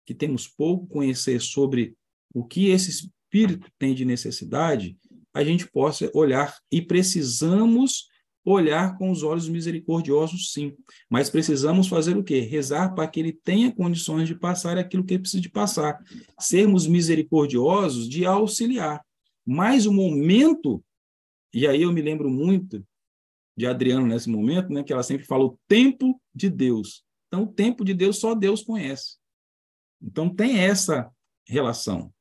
que temos pouco conhecer sobre o que esse espírito tem de necessidade, a gente possa olhar, e precisamos olhar com os olhos misericordiosos, sim, mas precisamos fazer o quê? Rezar para que ele tenha condições de passar aquilo que ele precisa de passar, sermos misericordiosos de auxiliar. Mas o momento, e aí eu me lembro muito de Adriano nesse momento, né, que ela sempre fala o tempo de Deus. Então, o tempo de Deus só Deus conhece. Então, tem essa relação.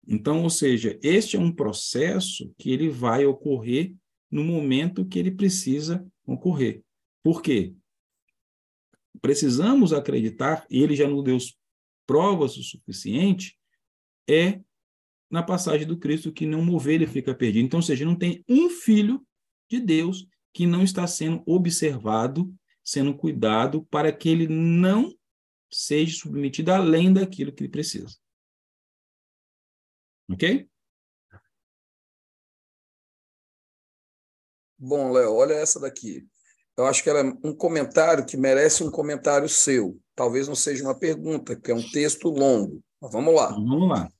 Então, ou seja, este é um processo que ele vai ocorrer no momento que ele precisa ocorrer. Por quê? Precisamos acreditar, e ele já nos deu provas o suficiente, na passagem do Cristo que não mover ele fica perdido. Então, ou seja, não tem um filho de Deus que não está sendo observado, sendo cuidado, para que ele não seja submetido além daquilo que ele precisa. Ok? Bom, Léo, olha essa daqui. Eu acho que ela é um comentário que merece um comentário seu. Talvez não seja uma pergunta, porque é um texto longo. Mas vamos lá. Vamos lá.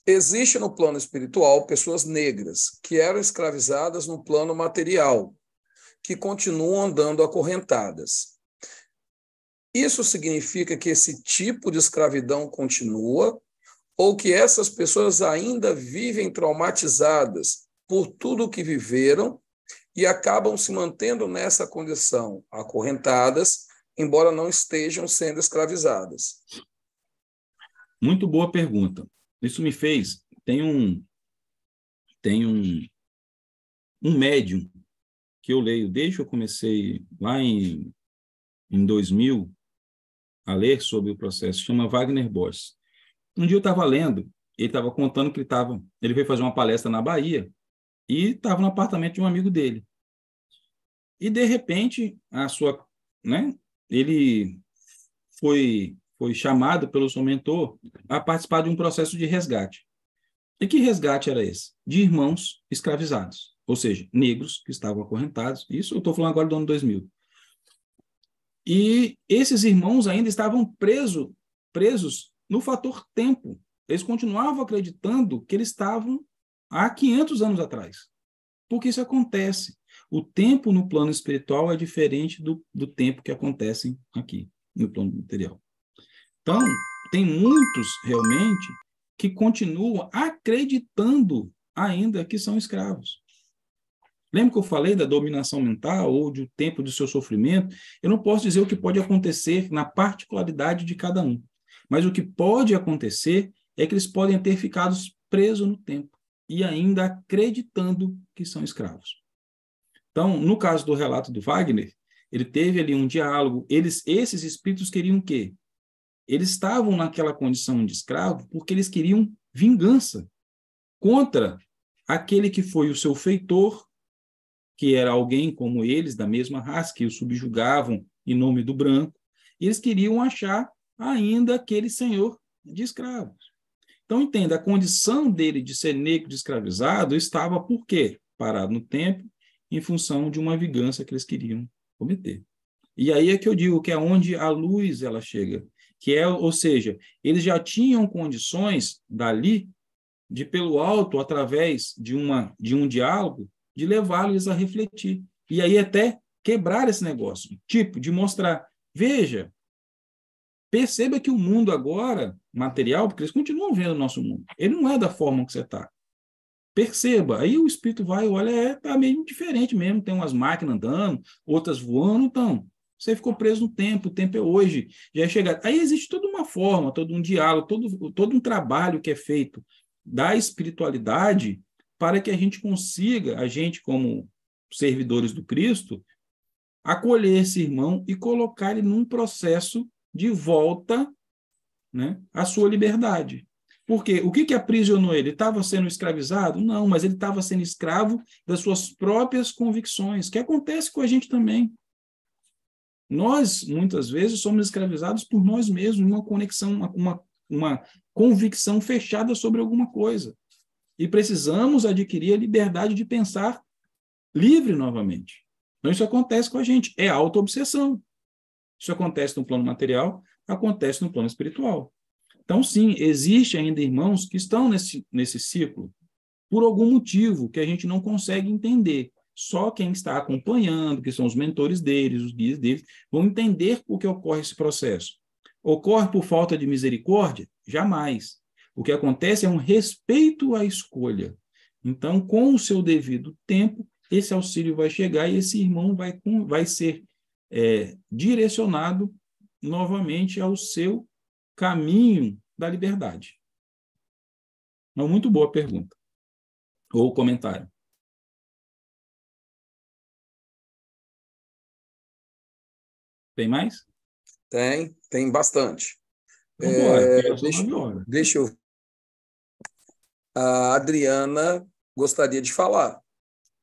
Existe no plano espiritual pessoas negras que eram escravizadas no plano material, que continuam andando acorrentadas. Isso significa que esse tipo de escravidão continua ou que essas pessoas ainda vivem traumatizadas por tudo o que viveram e acabam se mantendo nessa condição, acorrentadas, embora não estejam sendo escravizadas? Muito boa pergunta. Isso me fez... Tem um médium que eu leio desde que eu comecei lá em 2000 a ler sobre o processo, chama Wagner Borges. Um dia eu estava lendo, ele estava contando que ele veio fazer uma palestra na Bahia e estava no apartamento de um amigo dele. E, de repente, ele foi chamado pelo seu mentor a participar de um processo de resgate. E que resgate era esse? De irmãos escravizados, ou seja, negros que estavam acorrentados. Isso eu estou falando agora do ano 2000. E esses irmãos ainda estavam presos no fator tempo. Eles continuavam acreditando que eles estavam há 500 anos atrás. Porque isso acontece. O tempo no plano espiritual é diferente do tempo que acontece aqui, no plano material. Então, tem muitos, realmente, que continuam acreditando ainda que são escravos. Lembra que eu falei da dominação mental ou do tempo do seu sofrimento? Eu não posso dizer o que pode acontecer na particularidade de cada um. Mas o que pode acontecer é que eles podem ter ficado presos no tempo e ainda acreditando que são escravos. Então, no caso do relato do Wagner, ele teve ali um diálogo. Esses espíritos queriam o quê? Eles estavam naquela condição de escravo porque eles queriam vingança contra aquele que foi o seu feitor que era alguém como eles, da mesma raça, que os subjugavam em nome do branco, e eles queriam achar ainda aquele senhor de escravos. Então, entenda, a condição dele de ser negro, de escravizado, estava por quê? Parado no tempo, em função de uma vingança que eles queriam cometer. E aí é que eu digo que é onde a luz ela chega, que é, ou seja, eles já tinham condições dali de pelo alto, através de um diálogo, de levá-los a refletir. E aí até quebrar esse negócio, tipo, de mostrar, veja, perceba que o mundo agora, material, porque eles continuam vendo o nosso mundo, ele não é da forma que você está. Perceba, aí o espírito vai, olha, está meio diferente mesmo, tem umas máquinas andando, outras voando, então, você ficou preso no tempo, o tempo é hoje, já é chegado. Aí existe toda uma forma, todo um diálogo, todo um trabalho que é feito da espiritualidade para que a gente consiga, a gente como servidores do Cristo, acolher esse irmão e colocar ele num processo de volta, né, à sua liberdade. Porque o que aprisionou ele? Ele estava sendo escravizado? Não, mas ele estava sendo escravo das suas próprias convicções, que acontece com a gente também. Nós, muitas vezes, somos escravizados por nós mesmos, uma conexão, uma convicção fechada sobre alguma coisa. E precisamos adquirir a liberdade de pensar livre novamente. Então, isso acontece com a gente. É autoobsessão. Isso acontece no plano material, acontece no plano espiritual. Então, sim, existe ainda irmãos que estão nesse ciclo por algum motivo que a gente não consegue entender. Só quem está acompanhando, que são os mentores deles, os guias deles, vão entender por que ocorre esse processo. Ocorre por falta de misericórdia? Jamais. O que acontece é um respeito à escolha. Então, com o seu devido tempo, esse auxílio vai chegar e esse irmão vai ser direcionado novamente ao seu caminho da liberdade. Uma muito boa pergunta. Ou comentário. Tem mais? Tem bastante. Vamos embora, porque são 9 horas. Deixa eu. A Adriana gostaria de falar.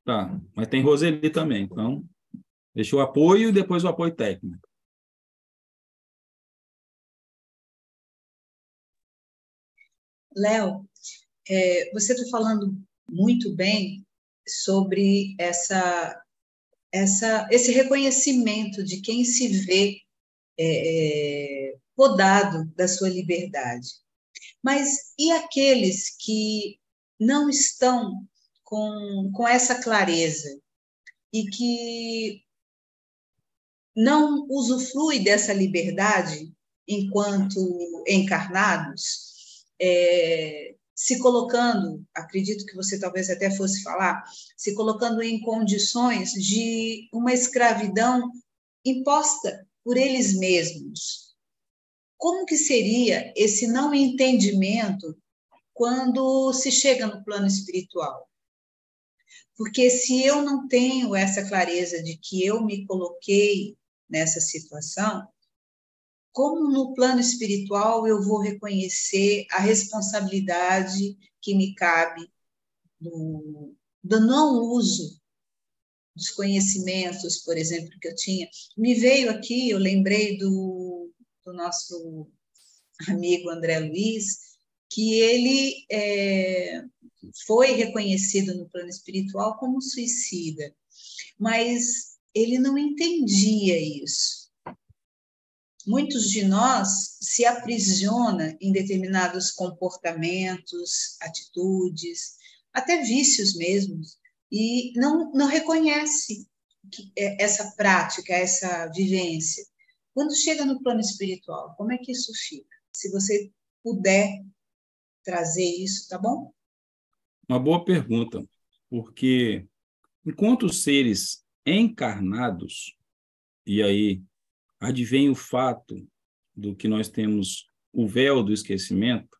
Tá, mas tem Roseli também, então deixa o apoio e depois o apoio técnico. Léo, você está falando muito bem sobre esse reconhecimento de quem se vê podado da sua liberdade. Mas e aqueles que não estão com essa clareza e que não usufruem dessa liberdade enquanto encarnados, se colocando, acredito que você talvez até fosse falar, se colocando em condições de uma escravidão imposta por eles mesmos. Como que seria esse não entendimento quando se chega no plano espiritual? Porque se eu não tenho essa clareza de que eu me coloquei nessa situação, como no plano espiritual eu vou reconhecer a responsabilidade que me cabe do não uso dos conhecimentos, por exemplo, que eu tinha? Me veio aqui, eu lembrei do nosso amigo André Luiz, que ele foi reconhecido no plano espiritual como suicida, mas ele não entendia isso. Muitos de nós se aprisionam em determinados comportamentos, atitudes, até vícios mesmos, e não reconhece essa prática, essa vivência. Quando chega no plano espiritual, como é que isso fica? Se você puder trazer isso, tá bom? Uma boa pergunta, porque enquanto seres encarnados, e aí advém o fato do que nós temos o véu do esquecimento,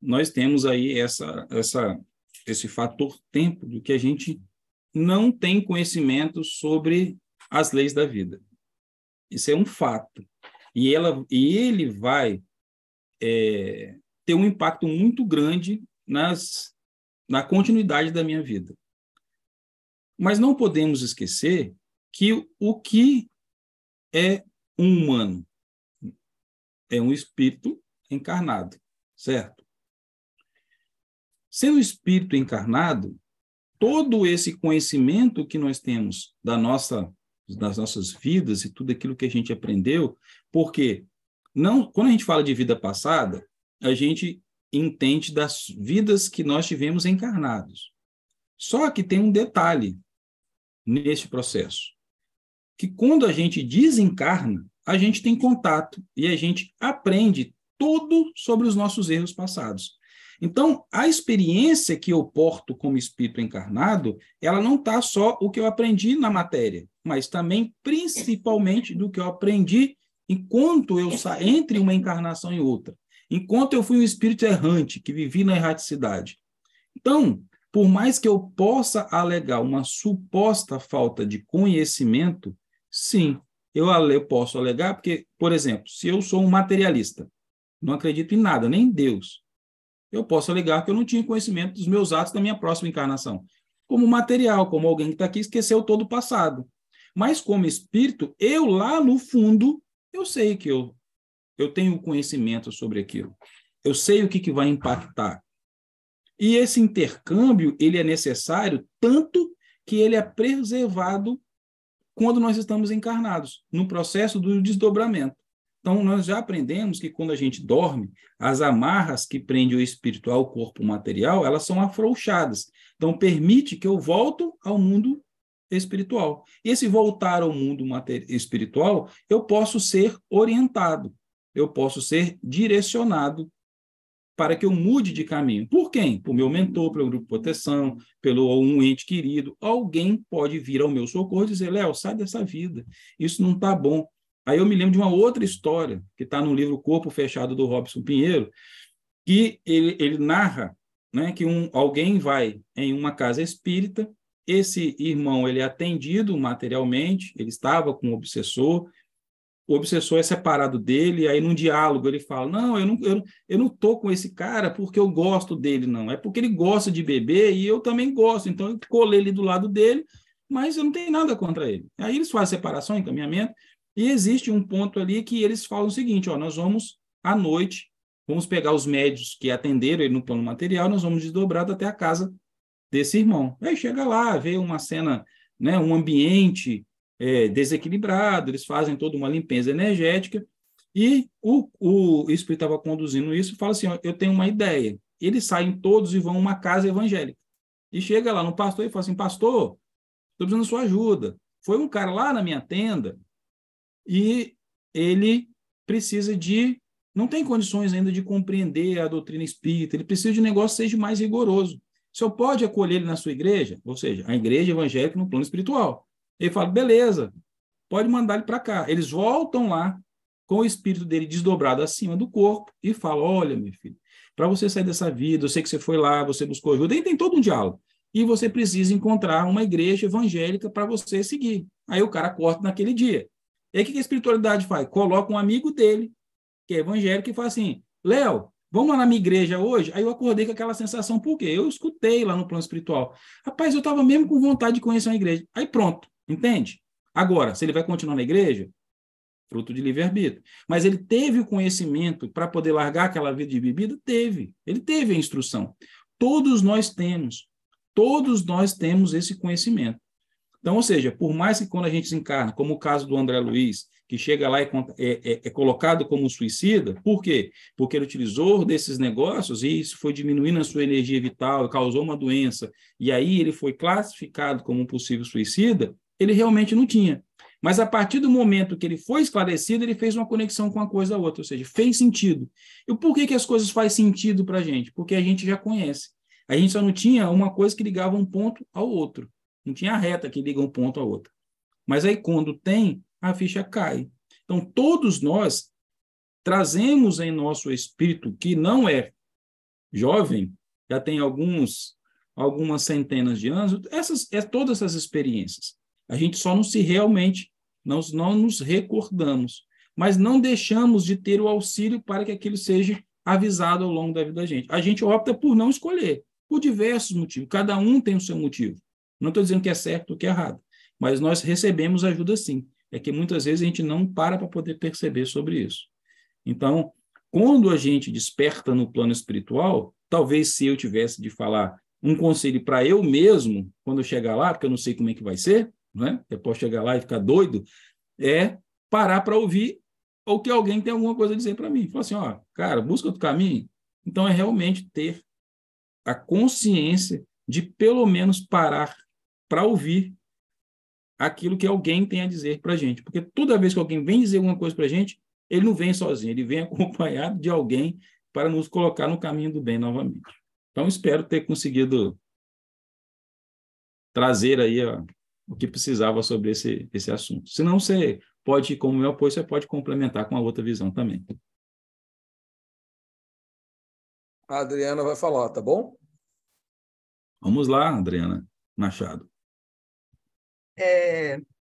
nós temos aí esse fator tempo do que a gente não tem conhecimento sobre as leis da vida. Isso é um fato. E ele vai ter um impacto muito grande na continuidade da minha vida. Mas não podemos esquecer que o que é um humano é um espírito encarnado, certo? Sendo espírito encarnado, todo esse conhecimento que nós temos das nossas vidas e tudo aquilo que a gente aprendeu, porque quando a gente fala de vida passada, a gente entende das vidas que nós tivemos encarnados. Só que tem um detalhe neste processo, que quando a gente desencarna, a gente tem contato e a gente aprende tudo sobre os nossos erros passados. Então, a experiência que eu porto como espírito encarnado, ela não está só o que eu aprendi na matéria, mas também, principalmente, do que eu aprendi enquanto eu entre uma encarnação e outra. Enquanto eu fui um espírito errante, que vivi na erraticidade. Então, por mais que eu possa alegar uma suposta falta de conhecimento, sim, eu posso alegar, porque, por exemplo, se eu sou um materialista, não acredito em nada, nem em Deus, eu posso alegar que eu não tinha conhecimento dos meus atos da minha próxima encarnação. Como material, como alguém que está aqui esqueceu todo o passado. Mas como espírito, eu lá no fundo, eu sei que eu tenho conhecimento sobre aquilo. Eu sei o que vai impactar. E esse intercâmbio, ele é necessário tanto que ele é preservado quando nós estamos encarnados, no processo do desdobramento. Então, nós já aprendemos que quando a gente dorme, as amarras que prendem o espírito ao corpo material, elas são afrouxadas. Então, permite que eu volte ao mundo espiritual. E esse voltar ao mundo espiritual, eu posso ser orientado, eu posso ser direcionado para que eu mude de caminho. Por quem? Por meu mentor, pelo grupo de proteção, pelo um ente querido. Alguém pode vir ao meu socorro e dizer, Léo, sai dessa vida, isso não está bom. Aí eu me lembro de uma outra história, que está no livro Corpo Fechado, do Robson Pinheiro, que ele narra, né, que alguém vai em uma casa espírita, esse irmão ele é atendido materialmente, ele estava com um obsessor, o obsessor é separado dele, aí num diálogo ele fala, não, eu não estou com esse cara porque eu gosto dele, não, é porque ele gosta de beber e eu também gosto, então eu colei ali do lado dele, mas eu não tenho nada contra ele. Aí eles fazem separação, encaminhamento, e existe um ponto ali que eles falam o seguinte, nós vamos, à noite, vamos pegar os médios que atenderam ele no plano material, nós vamos desdobrado até a casa desse irmão. Aí chega lá, vê uma cena, né, um ambiente desequilibrado, eles fazem toda uma limpeza energética, e o espírito estava conduzindo isso e fala assim, eu tenho uma ideia. Eles saem todos e vão a uma casa evangélica. E chega lá no pastor e fala assim, pastor, estou precisando da sua ajuda. Foi um cara lá na minha tenda e ele precisa não tem condições ainda de compreender a doutrina espírita, ele precisa de um negócio que seja mais rigoroso. O senhor pode acolher ele na sua igreja? Ou seja, a igreja evangélica no plano espiritual. Ele fala, beleza, pode mandar ele para cá. Eles voltam lá com o espírito dele desdobrado acima do corpo e falam, olha, meu filho, para você sair dessa vida, eu sei que você foi lá, você buscou ajuda, e tem todo um diálogo. E você precisa encontrar uma igreja evangélica para você seguir. Aí o cara corta naquele dia. E aí o que a espiritualidade faz? Coloca um amigo dele, que é evangélico, e fala assim, Léo, vamos lá na minha igreja hoje? Aí eu acordei com aquela sensação, por quê? Eu escutei lá no plano espiritual. Rapaz, eu estava mesmo com vontade de conhecer uma igreja. Aí pronto, entende? Agora, se ele vai continuar na igreja, fruto de livre-arbítrio. Mas ele teve o conhecimento para poder largar aquela vida de bebida? Teve. Ele teve a instrução. Todos nós temos esse conhecimento. Então, ou seja, por mais que quando a gente se encarna, como o caso do André Luiz, que chega lá e é colocado como suicida, por quê? Porque ele utilizou desses negócios e isso foi diminuindo a sua energia vital, causou uma doença, e aí ele foi classificado como um possível suicida, ele realmente não tinha. Mas a partir do momento que ele foi esclarecido, ele fez uma conexão com uma coisa ou outra, ou seja, fez sentido. E por que as coisas fazem sentido para a gente? Porque a gente já conhece. A gente só não tinha uma coisa que ligava um ponto ao outro. Não tinha a reta que liga um ponto ao outro. Mas aí, quando tem, a ficha cai. Então, todos nós trazemos em nosso espírito, que não é jovem, já tem algumas centenas de anos, todas essas experiências. A gente só não nos recordamos, mas não deixamos de ter o auxílio para que aquilo seja avisado ao longo da vida da gente. A gente opta por não escolher, por diversos motivos. Cada um tem o seu motivo. Não estou dizendo que é certo ou que é errado, mas nós recebemos ajuda sim. É que muitas vezes a gente não para poder perceber sobre isso. Então, quando a gente desperta no plano espiritual, talvez se eu tivesse de falar um conselho para eu mesmo, quando eu chegar lá, porque eu não sei como é que vai ser, né? Eu posso chegar lá e ficar doido, é parar para ouvir ou que alguém tem alguma coisa a dizer para mim. Falar assim, ó, cara, busca outro caminho. Então, é realmente ter a consciência de pelo menos parar para ouvir aquilo que alguém tem a dizer para a gente. Porque toda vez que alguém vem dizer alguma coisa para a gente, ele não vem sozinho, ele vem acompanhado de alguém para nos colocar no caminho do bem novamente. Então, espero ter conseguido trazer aí o que precisava sobre esse assunto. Se não, você pode, como meu apoio, você pode complementar com a outra visão também. A Adriana vai falar, tá bom? Vamos lá, Adriana Machado.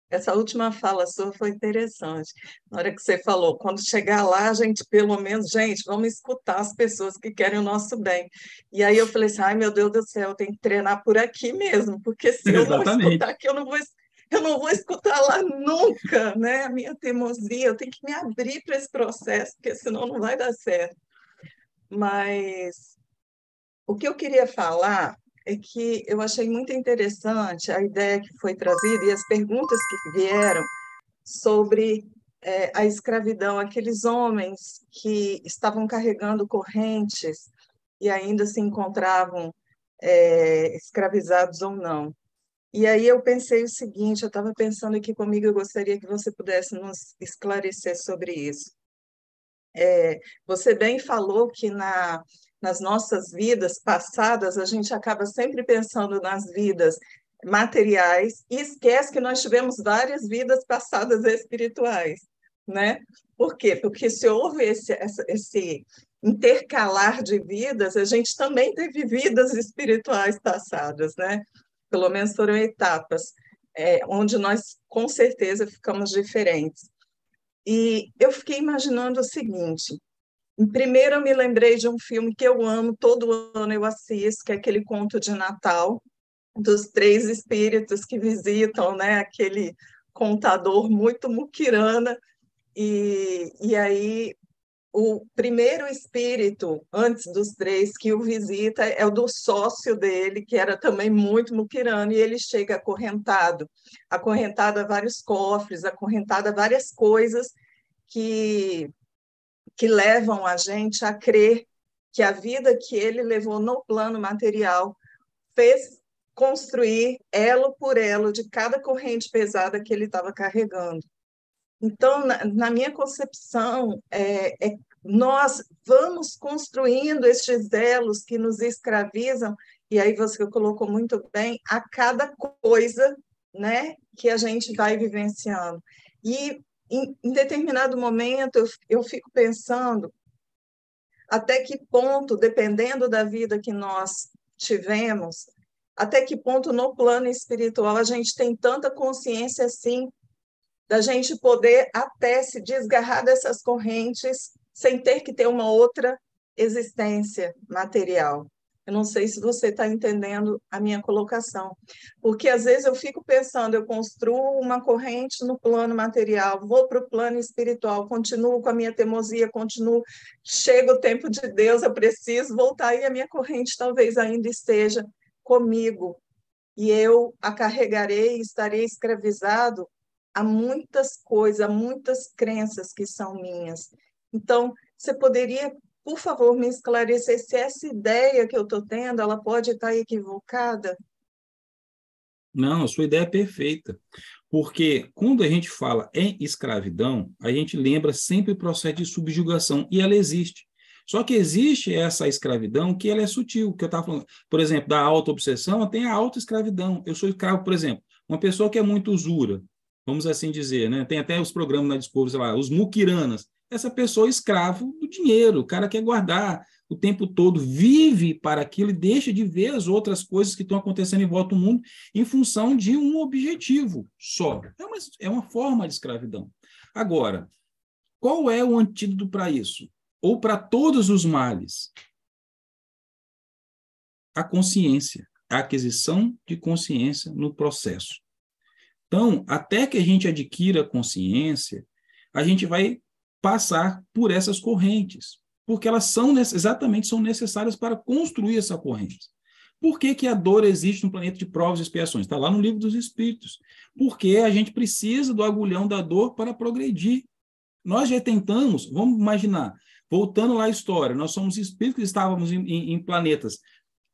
Essa última fala sua foi interessante. Na hora que você falou, quando chegar lá, a gente, pelo menos, gente, vamos escutar as pessoas que querem o nosso bem. E aí eu falei assim, ai, meu Deus do céu, eu tenho que treinar por aqui mesmo, porque se eu não escutar aqui, eu não vou escutar lá nunca, né? A minha teimosia, eu tenho que me abrir para esse processo, porque senão não vai dar certo. Mas o que eu queria falar é que eu achei muito interessante a ideia que foi trazida e as perguntas que vieram sobre a escravidão, aqueles homens que estavam carregando correntes e ainda se encontravam escravizados ou não. E aí eu pensei o seguinte, eu estava pensando aqui comigo, eu gostaria que você pudesse nos esclarecer sobre isso. Você bem falou que nas nossas vidas passadas, a gente acaba sempre pensando nas vidas materiais e esquece que nós tivemos várias vidas passadas espirituais, né? Por quê? Porque se houve esse intercalar de vidas, a gente também teve vidas espirituais passadas, né? Pelo menos foram etapas, onde nós, com certeza, ficamos diferentes. E eu fiquei imaginando o seguinte, primeiro eu me lembrei de um filme que eu amo, todo ano eu assisto, que é aquele conto de Natal, dos três espíritos que visitam, né, aquele contador muito muquirana, e aí o primeiro espírito, antes dos três, que o visita é o do sócio dele, que era também muito muquirano, e ele chega acorrentado a vários cofres, acorrentado a várias coisas que levam a gente a crer que a vida que ele levou no plano material fez construir elo por elo de cada corrente pesada que ele estava carregando. Então, na minha concepção, nós vamos construindo estes elos que nos escravizam, e aí você colocou muito bem, a cada coisa, né, que a gente vai vivenciando. E em determinado momento eu fico pensando até que ponto, dependendo da vida que nós tivemos, até que ponto no plano espiritual a gente tem tanta consciência assim da gente poder até se desgarrar dessas correntes sem ter que ter uma outra existência material. Eu não sei se você está entendendo a minha colocação, porque às vezes eu fico pensando, eu construo uma corrente no plano material, vou para o plano espiritual, continuo com a minha teimosia, chega o tempo de Deus, eu preciso voltar, e a minha corrente talvez ainda esteja comigo, e eu a carregarei e estarei escravizado a muitas coisas, a muitas crenças que são minhas. Então, você poderia, por favor, me esclarecer se essa ideia que eu estou tendo, ela pode estar equivocada? Não, a sua ideia é perfeita. Porque quando a gente fala em escravidão, a gente lembra sempre o processo de subjugação, e ela existe. Só que existe essa escravidão que ela é sutil, que eu estava falando, por exemplo, da autoobsessão, tem a autoescravidão. Eu sou escravo, por exemplo, uma pessoa que é muito usura, vamos assim dizer, né? Tem até os programas na Discovery, sei lá, os muquiranas. Essa pessoa é escravo do dinheiro, o cara quer guardar o tempo todo, vive para aquilo e deixa de ver as outras coisas que estão acontecendo em volta do mundo em função de um objetivo só. É uma forma de escravidão. Agora, qual é o antídoto para isso? Ou para todos os males? A consciência. a aquisição de consciência no processo. Então, até que a gente adquira consciência, a gente vai passar por essas correntes, porque elas exatamente são necessárias para construir essa corrente. Por que a dor existe no planeta de provas e expiações? Está lá no Livro dos Espíritos. Porque a gente precisa do agulhão da dor para progredir. Nós já tentamos, vamos imaginar, voltando lá à história, nós somos espíritos que estávamos em planetas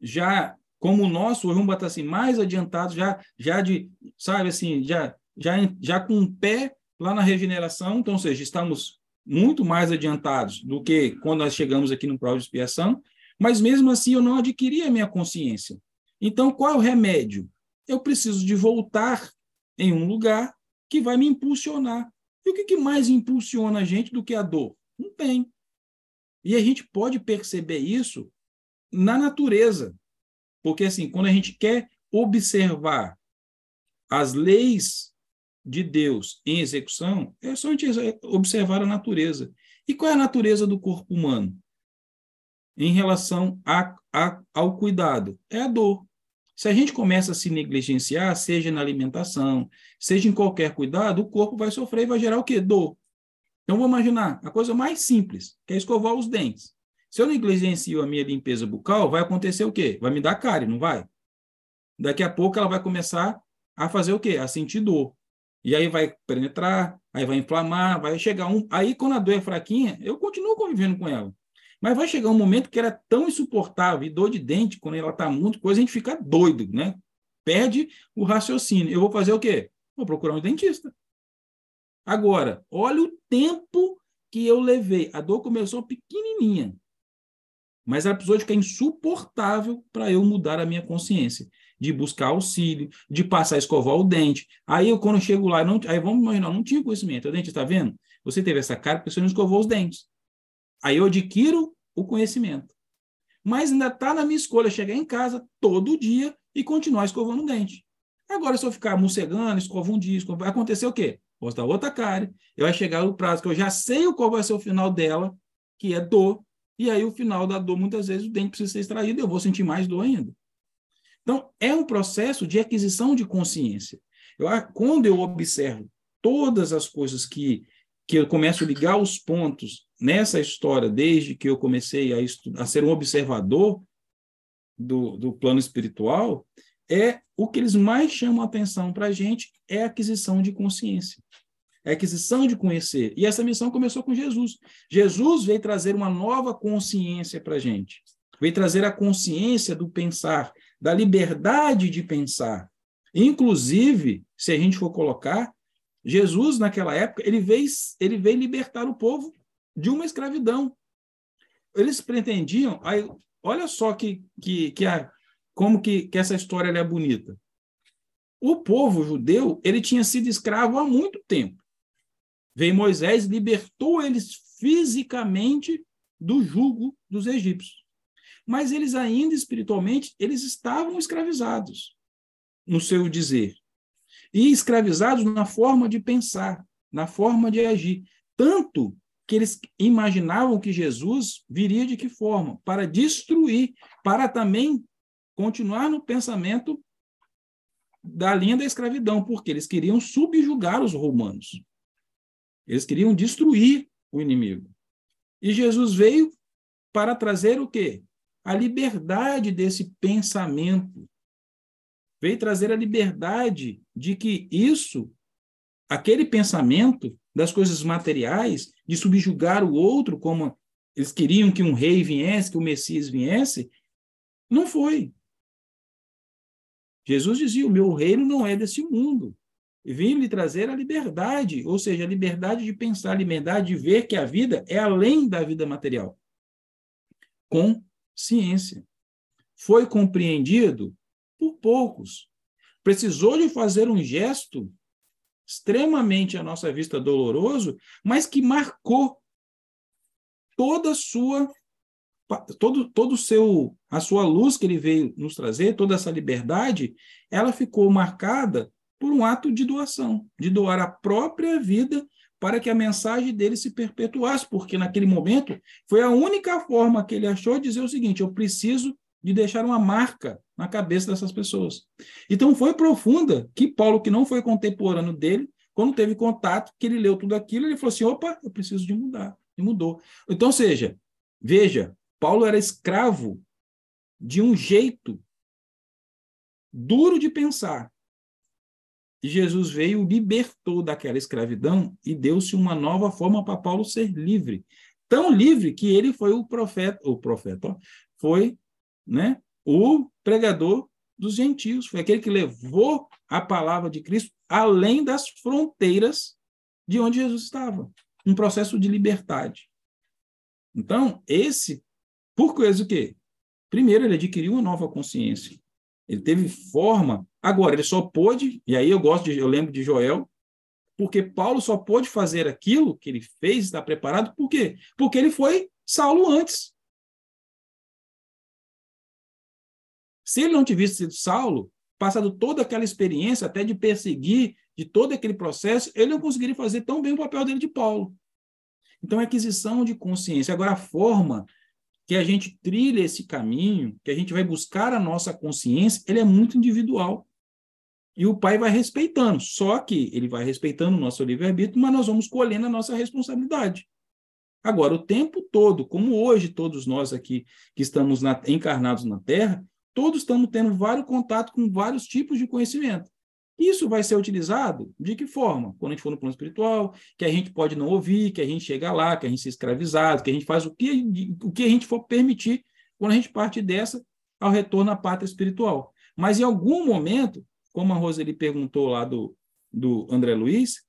já como o nosso, vamos botar assim, mais adiantados, já de, sabe assim, já com um pé lá na regeneração, então, ou seja, estamos muito mais adiantados do que quando nós chegamos aqui no prova de expiação, mas mesmo assim eu não adquiri a minha consciência. Então, qual é o remédio? Eu preciso de voltar em um lugar que vai me impulsionar. E o que mais impulsiona a gente do que a dor? Não tem. E a gente pode perceber isso na natureza. Porque, assim, quando a gente quer observar as leis de Deus em execução, é só a gente observar a natureza. E qual é a natureza do corpo humano? Em relação ao cuidado? É a dor. Se a gente começa a se negligenciar, seja na alimentação, seja em qualquer cuidado, o corpo vai sofrer e vai gerar o quê? Dor. Então, vamos imaginar a coisa mais simples, que é escovar os dentes. Se eu negligencio a minha limpeza bucal, vai acontecer o quê? Vai me dar cárie, não vai? Daqui a pouco ela vai começar a fazer o quê? A sentir dor. E aí vai penetrar, aí vai inflamar, vai chegar um... Aí, quando a dor é fraquinha, eu continuo convivendo com ela. Mas vai chegar um momento que ela é tão insuportável, e dor de dente, quando ela está muito coisa, a gente fica doido, né? Perde o raciocínio. Eu vou fazer o quê? Vou procurar um dentista. Agora, olha o tempo que eu levei. A dor começou pequenininha, mas ela precisou de ficar insuportável para eu mudar a minha consciência, de buscar auxílio, de passar a escovar o dente. Aí, quando eu chego lá, aí vamos imaginar, não tinha conhecimento. O dente está vendo? Você teve essa cara porque você não escovou os dentes. Aí eu adquiro o conhecimento. Mas ainda está na minha escolha chegar em casa todo dia e continuar escovando o dente. Agora, se eu ficar mocegando, escova um dia, vai acontecer o quê? Vou dar outra cárie. Eu vai chegar o prazo que eu já sei qual vai ser o final dela, que é dor. E aí, o final da dor, muitas vezes, o dente precisa ser extraído e eu vou sentir mais dor ainda. Então, é um processo de aquisição de consciência. Quando eu observo todas as coisas que eu começo a ligar os pontos nessa história, desde que eu comecei a ser um observador do plano espiritual, o que eles mais chamam a atenção para a gente é a aquisição de consciência. É a aquisição de conhecer. E essa missão começou com Jesus. Jesus veio trazer uma nova consciência para a gente. Veio trazer a consciência do pensar, da liberdade de pensar. Inclusive, se a gente for colocar, Jesus, naquela época, ele veio libertar o povo de uma escravidão. Eles pretendiam... olha só como que essa história é bonita. O povo judeu, ele tinha sido escravo há muito tempo. Veio Moisés, libertou eles fisicamente do jugo dos egípcios. Mas eles ainda, espiritualmente, eles estavam escravizados no seu dizer. E escravizados na forma de pensar, na forma de agir. Tanto que eles imaginavam que Jesus viria de que forma? Para destruir, para também continuar no pensamento da linha da escravidão, porque eles queriam subjugar os romanos. Eles queriam destruir o inimigo. E Jesus veio para trazer o quê? A liberdade desse pensamento. Veio trazer a liberdade de que aquele pensamento das coisas materiais, de subjugar o outro, como eles queriam que um rei viesse, que o Messias viesse, não foi. Jesus dizia, o meu reino não é desse mundo. E veio lhe trazer a liberdade, ou seja, a liberdade de pensar, a liberdade de ver que a vida é além da vida material. Com ciência. Foi compreendido por poucos. Precisou de fazer um gesto extremamente à nossa vista doloroso, mas que marcou toda a sua a sua luz que ele veio nos trazer, toda essa liberdade, ela ficou marcada por um ato de doação, de doar a própria vida para que a mensagem dele se perpetuasse, porque naquele momento foi a única forma que ele achou de dizer o seguinte, eu preciso de deixar uma marca na cabeça dessas pessoas. Então, foi profunda que Paulo, que não foi contemporâneo dele, quando teve contato, que ele leu tudo aquilo, ele falou assim, opa, eu preciso de mudar. E mudou. Então, veja, Paulo era escravo de um jeito duro de pensar. E Jesus veio, libertou daquela escravidão e deu-se uma nova forma para Paulo ser livre. Tão livre que ele foi o profeta, foi, né, o pregador dos gentios, foi aquele que levou a palavra de Cristo além das fronteiras de onde Jesus estava. Um processo de liberdade. Então, por causa do quê? Primeiro, ele adquiriu uma nova consciência. Ele teve forma. Agora, ele só pôde, e aí eu lembro de Joel, porque Paulo só pôde fazer aquilo que ele fez, está preparado, por quê? Porque ele foi Saulo antes. Se ele não tivesse sido Saulo, passado toda aquela experiência, até de perseguir, de todo aquele processo, ele não conseguiria fazer tão bem o papel dele de Paulo. Então, é aquisição de consciência. Agora, a forma que a gente trilha esse caminho, que a gente vai buscar a nossa consciência, ele é muito individual. E o Pai vai respeitando, só que ele vai respeitando o nosso livre-arbítrio, mas nós vamos colhendo a nossa responsabilidade. Agora, o tempo todo, como hoje todos nós aqui que estamos encarnados na Terra, todos estamos tendo vários contatos com vários tipos de conhecimento. Isso vai ser utilizado de que forma? Quando a gente for no plano espiritual, que a gente pode não ouvir, que a gente chega lá, que a gente se escravizado, que a gente faz o que a gente for permitir quando a gente parte dessa ao retorno à pátria espiritual. Mas em algum momento, como a Roseli perguntou lá do André Luiz,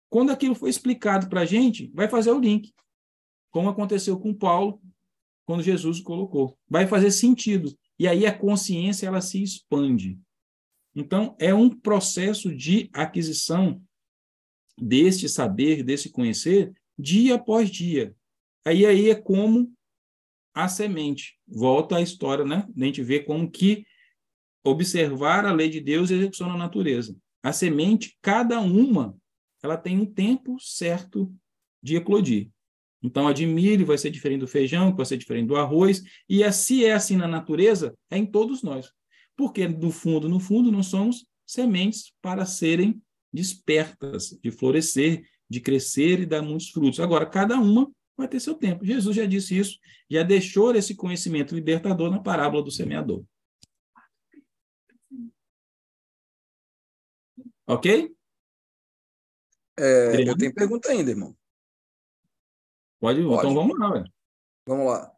quando aquilo foi explicado para a gente, vai fazer o link, como aconteceu com Paulo, quando Jesus o colocou. Vai fazer sentido. E aí a consciência ela se expande. Então, é um processo de aquisição deste saber, desse conhecer, dia após dia. Aí é como a semente. Volta à história, né? A gente vê como que observar a lei de Deus e a execução na natureza. A semente, cada uma, ela tem um tempo certo de eclodir. Então, a de milho vai ser diferente do feijão, vai ser diferente do arroz, e se é assim na natureza, é em todos nós. Porque, no fundo, nós somos sementes para serem despertas, de florescer, de crescer e dar muitos frutos. Agora, cada uma vai ter seu tempo. Jesus já disse isso, já deixou esse conhecimento libertador na parábola do semeador. Ok? Eu tenho pergunta ainda, irmão. Pode. Então vamos lá. Vamos lá.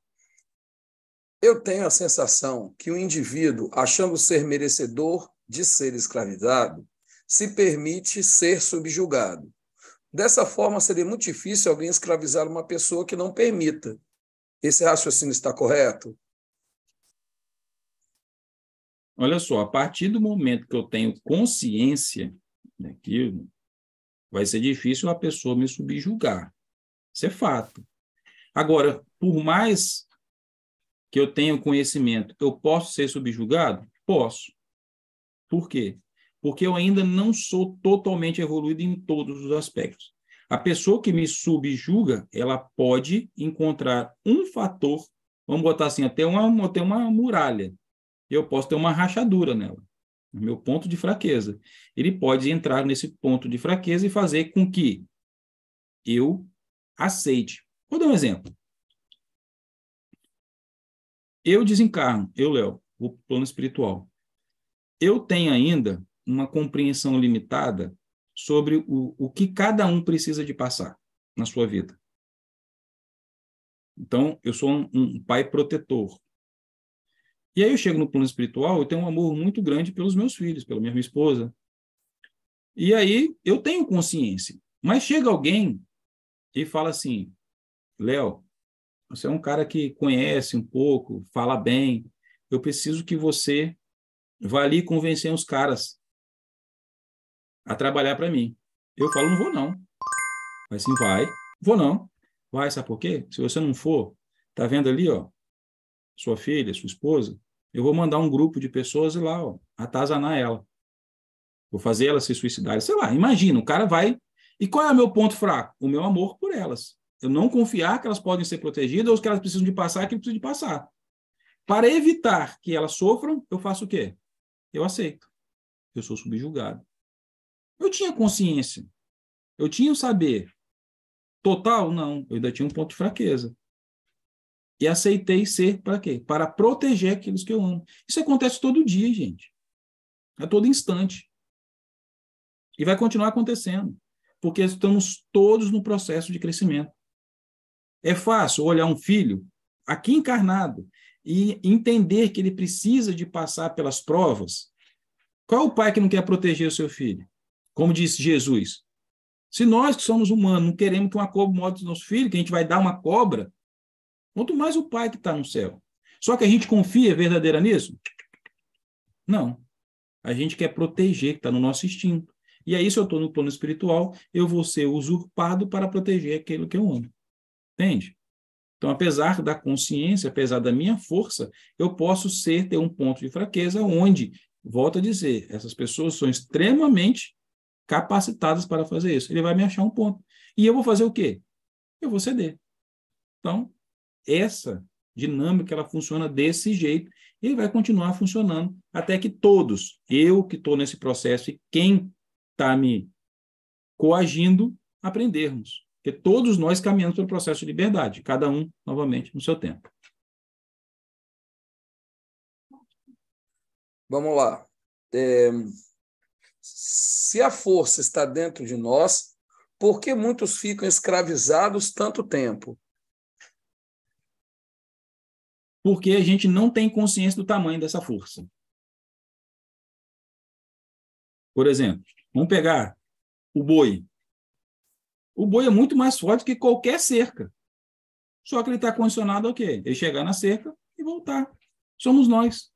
Eu tenho a sensação que o indivíduo, achando ser merecedor de ser escravizado, se permite ser subjugado. Dessa forma, seria muito difícil alguém escravizar uma pessoa que não permita. Esse raciocínio está correto? Olha só, a partir do momento que eu tenho consciência daquilo, vai ser difícil a pessoa me subjugar. Isso é fato. Agora, por mais que eu tenha conhecimento, eu posso ser subjugado? Posso. Por quê? Porque eu ainda não sou totalmente evoluído em todos os aspectos. A pessoa que me subjuga, ela pode encontrar um fator, vamos botar assim, até uma muralha. Eu posso ter uma rachadura nela, no meu ponto de fraqueza. Ele pode entrar nesse ponto de fraqueza e fazer com que eu aceite. Vou dar um exemplo. Eu desencarno, Léo, o plano espiritual. Eu tenho ainda uma compreensão limitada sobre o que cada um precisa de passar na sua vida. Então, eu sou um pai protetor. E aí eu chego no plano espiritual, eu tenho um amor muito grande pelos meus filhos, pela minha esposa. E aí eu tenho consciência. Mas chega alguém e fala assim, Léo, você é um cara que conhece um pouco, fala bem, eu preciso que você vá ali convencer os caras a trabalhar para mim. Eu falo, não vou não. Mas sim, vai. Vou não. Vai, sabe por quê? Se você não for, tá vendo ali, ó, sua filha, sua esposa, eu vou mandar um grupo de pessoas ir lá, ó, atazanar ela. Vou fazer ela se suicidar. Sei lá, imagina, o cara vai... E qual é o meu ponto fraco? O meu amor por elas. Eu não confiar que elas podem ser protegidas ou que elas precisam de passar aquilo que precisam de passar. Para evitar que elas sofram, eu faço o quê? Eu aceito. Eu sou subjugado. Eu tinha consciência. Eu tinha o saber. Total? Não. Eu ainda tinha um ponto de fraqueza. E aceitei ser para quê? Para proteger aqueles que eu amo. Isso acontece todo dia, gente. A todo instante. E vai continuar acontecendo. Porque estamos todos no processo de crescimento. É fácil olhar um filho aqui encarnado e entender que ele precisa de passar pelas provas. Qual é o pai que não quer proteger o seu filho? Como disse Jesus. Se nós que somos humanos não queremos que uma cobra morde o nosso filho, que a gente vai dar uma cobra, quanto mais o pai que está no céu. Só que a gente confia verdadeira nisso? Não. A gente quer proteger, que está no nosso instinto. E aí, se eu estou no plano espiritual, eu vou ser usurpado para proteger aquilo que eu amo. Entende? Então, apesar da consciência, apesar da minha força, eu posso ter um ponto de fraqueza onde, volto a dizer, essas pessoas são extremamente capacitadas para fazer isso. Ele vai me achar um ponto. E eu vou fazer o quê? Eu vou ceder. Então, essa dinâmica, ela funciona desse jeito e vai continuar funcionando até que todos, eu que estou nesse processo e quem está me coagindo, aprendermos. Porque todos nós caminhamos pelo processo de liberdade, cada um, novamente, no seu tempo. Vamos lá. Se a força está dentro de nós, por que muitos ficam escravizados tanto tempo? Porque a gente não tem consciência do tamanho dessa força. Por exemplo, vamos pegar o boi. O boi é muito mais forte que qualquer cerca. Só que ele está condicionado ao quê? Ele chegar na cerca e voltar. Somos nós.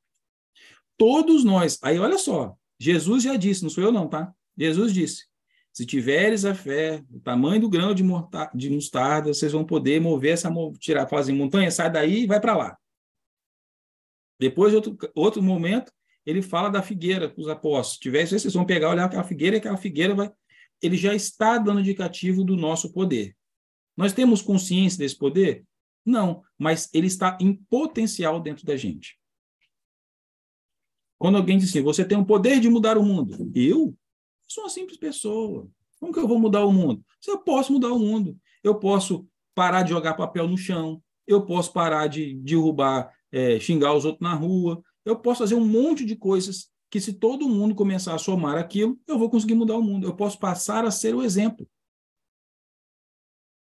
Todos nós. Aí, olha só. Jesus já disse, não sou eu não, tá? Jesus disse, se tiveres a fé, o tamanho do grão de mostarda, vocês vão poder mover fazer montanha, sai daí e vai para lá. Depois, outro momento, ele fala da figueira para os apóstolos. Se tivesse, vocês vão pegar, olhar aquela figueira, e aquela figueira vai... Ele já está dando indicativo do nosso poder. Nós temos consciência desse poder? Não, mas ele está em potencial dentro da gente. Quando alguém diz assim, você tem o poder de mudar o mundo. Eu sou uma simples pessoa. Como que eu vou mudar o mundo? Eu posso mudar o mundo. Eu posso parar de jogar papel no chão. Eu posso parar de derrubar, xingar os outros na rua. Eu posso fazer um monte de coisas que, se todo mundo começar a somar aquilo, eu vou conseguir mudar o mundo. Eu posso passar a ser o exemplo.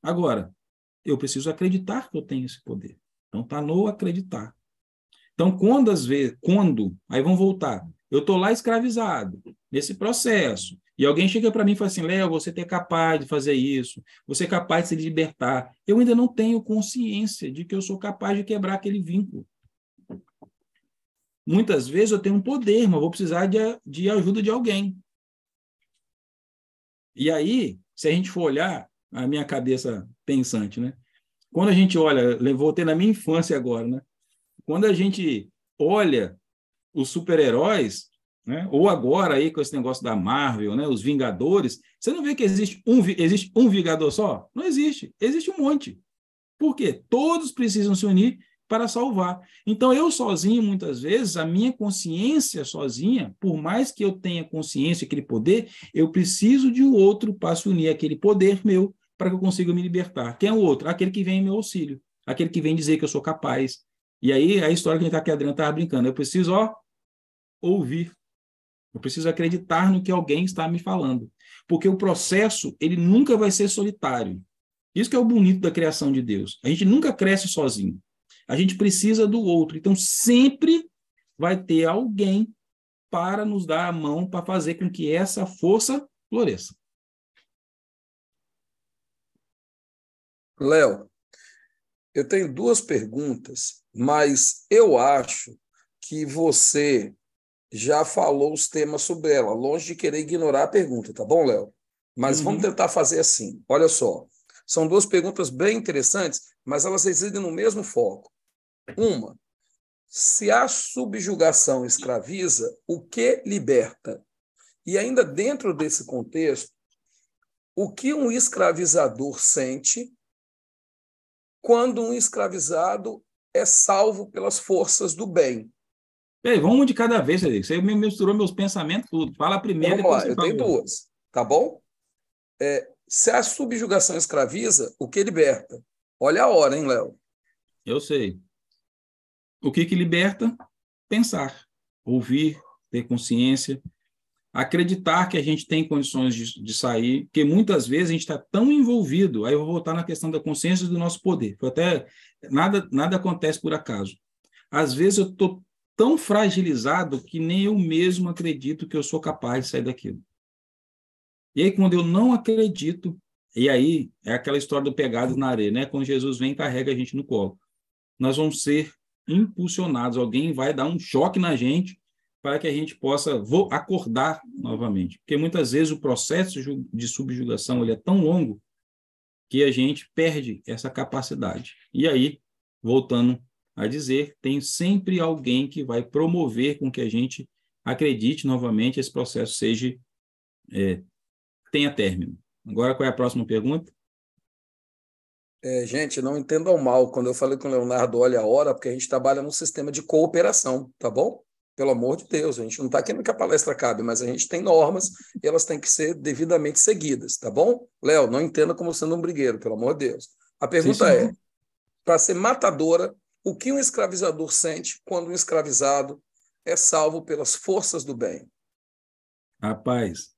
Agora, eu preciso acreditar que eu tenho esse poder. Então, está no acreditar. Então, aí vamos voltar, eu estou lá escravizado, nesse processo, e alguém chega para mim e fala assim, Léo, você é capaz de fazer isso, você é capaz de se libertar. Eu ainda não tenho consciência de que eu sou capaz de quebrar aquele vínculo. Muitas vezes eu tenho um poder, mas vou precisar de ajuda de alguém. E aí, se a gente for olhar, a minha cabeça pensante, né? Quando a gente olha, voltei na minha infância agora, né? Quando a gente olha os super-heróis, né, ou agora aí com esse negócio da Marvel, né, os Vingadores, você não vê que existe um Vingador só? Não existe. Existe um monte. Por quê? Todos precisam se unir para salvar. Então, eu sozinho, muitas vezes, a minha consciência sozinha, por mais que eu tenha consciência, aquele poder, eu preciso de um outro para se unir àquele poder meu para que eu consiga me libertar. Quem é o outro? Aquele que vem em meu auxílio. Aquele que vem dizer que eu sou capaz. E aí, a história que a gente está aqui, a Adriana estava brincando, eu preciso, ouvir. Eu preciso acreditar no que alguém está me falando. Porque o processo, ele nunca vai ser solitário. Isso que é o bonito da criação de Deus. A gente nunca cresce sozinho. A gente precisa do outro. Então, sempre vai ter alguém para nos dar a mão para fazer com que essa força floresça. Léo, eu tenho duas perguntas, mas eu acho que você já falou os temas sobre ela, longe de querer ignorar a pergunta, tá bom, Léo? Mas vamos tentar fazer assim. Olha só, são duas perguntas bem interessantes, mas elas residem no mesmo foco. Uma, se a subjugação escraviza, o que liberta? E ainda dentro desse contexto, o que um escravizador sente quando um escravizado é salvo pelas forças do bem. Peraí, vamos de cada vez, Frederico. Você me misturou meus pensamentos tudo. Fala Então, primeiro, vamos depois lá, você eu fala tenho o outro. duas, tá bom? Se a subjugação escraviza, o que liberta? Olha a hora, hein, Léo? Eu sei. O que liberta? Pensar, ouvir, ter consciência, acreditar que a gente tem condições de sair, porque muitas vezes a gente está tão envolvido, aí eu vou voltar na questão da consciência e do nosso poder. Foi até nada acontece por acaso. Às vezes eu estou tão fragilizado que nem eu mesmo acredito que eu sou capaz de sair daquilo. E aí, quando eu não acredito, e aí é aquela história do pegado na areia, né? Quando Jesus vem e carrega a gente no colo. Nós vamos ser impulsionados, alguém vai dar um choque na gente para que a gente possa acordar novamente. Porque muitas vezes o processo de subjugação ele é tão longo que a gente perde essa capacidade. E aí, voltando a dizer, tem sempre alguém que vai promover com que a gente acredite novamente, esse processo tenha término. Agora, qual é a próxima pergunta? Gente, não entendam mal quando eu falei com o Leonardo, olha a hora, porque a gente trabalha num sistema de cooperação, tá bom? Pelo amor de Deus, a gente não está querendo que a palestra acabe, mas a gente tem normas e elas têm que ser devidamente seguidas, tá bom? Léo, não entenda como sendo um brigueiro, pelo amor de Deus. A pergunta é, para ser matadora, o que um escravizador sente quando um escravizado é salvo pelas forças do bem? Rapaz,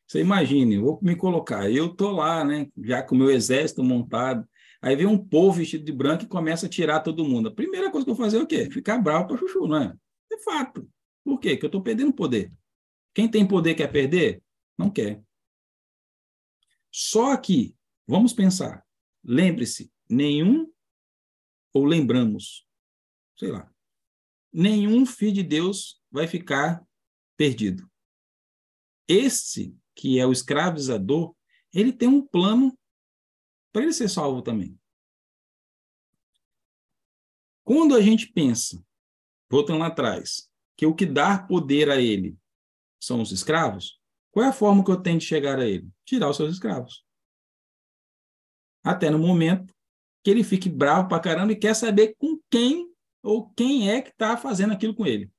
você imagine, vou me colocar, eu estou lá, né, já com o meu exército montado, aí vem um povo vestido de branco e começa a tirar todo mundo. A primeira coisa que eu vou fazer é o quê? Ficar bravo para chuchu, não é? É fato. Por quê? Porque eu estou perdendo poder. Quem tem poder quer perder? Não quer. Só que, vamos pensar, lembre-se, lembramos, sei lá, nenhum filho de Deus vai ficar perdido. Esse, que é o escravizador, ele tem um plano para ele ser salvo também. Quando a gente pensa, voltando lá atrás, que o que dá poder a ele são os escravos, qual é a forma que eu tenho de chegar a ele? Tirar os seus escravos. Até no momento que ele fique bravo pra caramba e quer saber com quem ou quem é que está fazendo aquilo com ele.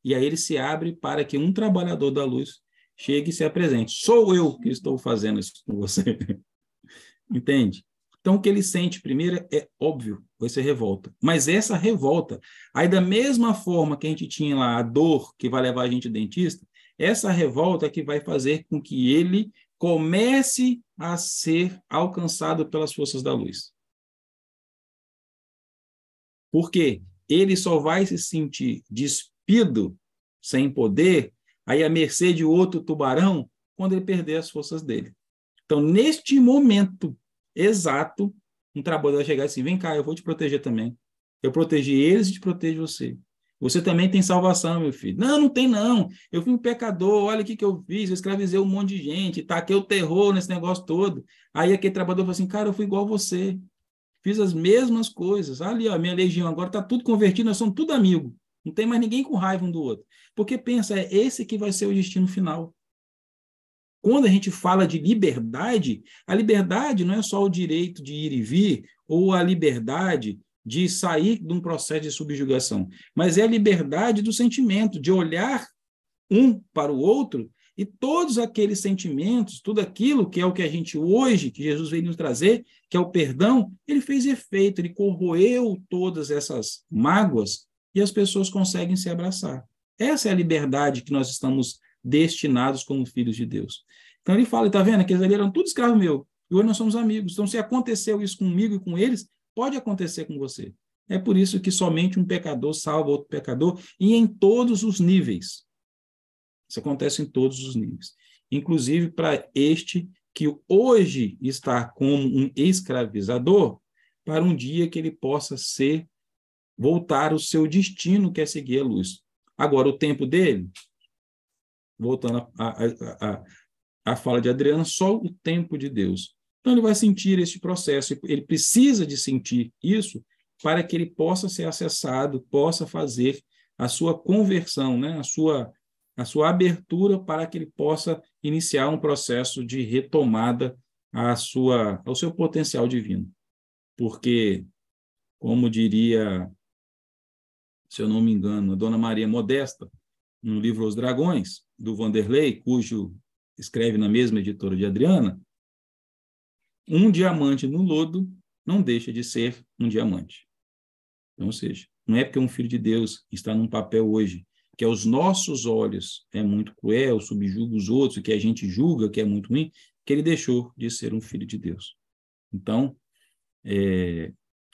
E aí ele se abre para que um trabalhador da luz chegue e se apresente. Sou eu que estou fazendo isso com você. Entende? Então, o que ele sente primeiro é óbvio, vai ser revolta. Mas essa revolta, aí da mesma forma que a gente tinha lá a dor que vai levar a gente ao dentista, essa revolta é que vai fazer com que ele comece a ser alcançado pelas forças da luz. Porque ele só vai se sentir despido, sem poder, aí à mercê de outro tubarão, quando ele perder as forças dele. Então, neste momento exato, um trabalhador vai chegar assim, vem cá, eu vou te proteger também. Eu protegi eles e te protejo você. Você também tem salvação, meu filho. Não, não tem não. Eu fui um pecador, olha o que eu fiz, eu escravizei um monte de gente, taquei o terror nesse negócio todo. Aí aquele trabalhador falou assim, cara, eu fui igual a você. Fiz as mesmas coisas. Ali, ó, minha legião agora está tudo convertido, nós somos tudo amigos. Não tem mais ninguém com raiva um do outro. Porque pensa, é esse que vai ser o destino final. Quando a gente fala de liberdade, a liberdade não é só o direito de ir e vir, ou a liberdade de sair de um processo de subjugação, mas é a liberdade do sentimento, de olhar um para o outro e todos aqueles sentimentos, tudo aquilo que é o que a gente hoje, que Jesus veio nos trazer, que é o perdão, ele fez efeito, ele corroeu todas essas mágoas e as pessoas conseguem se abraçar. Essa é a liberdade que nós estamos destinados como filhos de Deus. Então ele fala, está vendo? Aqueles ali eram tudo escravo meu, e hoje nós somos amigos. Então se aconteceu isso comigo e com eles, pode acontecer com você. É por isso que somente um pecador salva outro pecador, e em todos os níveis. Isso acontece em todos os níveis. Inclusive para este que hoje está como um escravizador, para um dia que ele possa voltar ao seu destino, que é seguir a luz. Agora, o tempo dele, voltando à fala de Adriana, só o tempo de Deus. Então, ele vai sentir este processo, ele precisa de sentir isso para que ele possa ser acessado, possa fazer a sua conversão, né? a sua abertura para que ele possa iniciar um processo de retomada ao seu potencial divino. Porque como diria, se eu não me engano, a Dona Maria Modesta, no livro Os Dragões, do Vanderlei, cujo escreve na mesma editora de Adriana, um diamante no lodo não deixa de ser um diamante. Então, ou seja, não é porque um filho de Deus está num papel hoje que aos nossos olhos é muito cruel, subjuga os outros, que a gente julga que é muito ruim, que ele deixou de ser um filho de Deus. Então,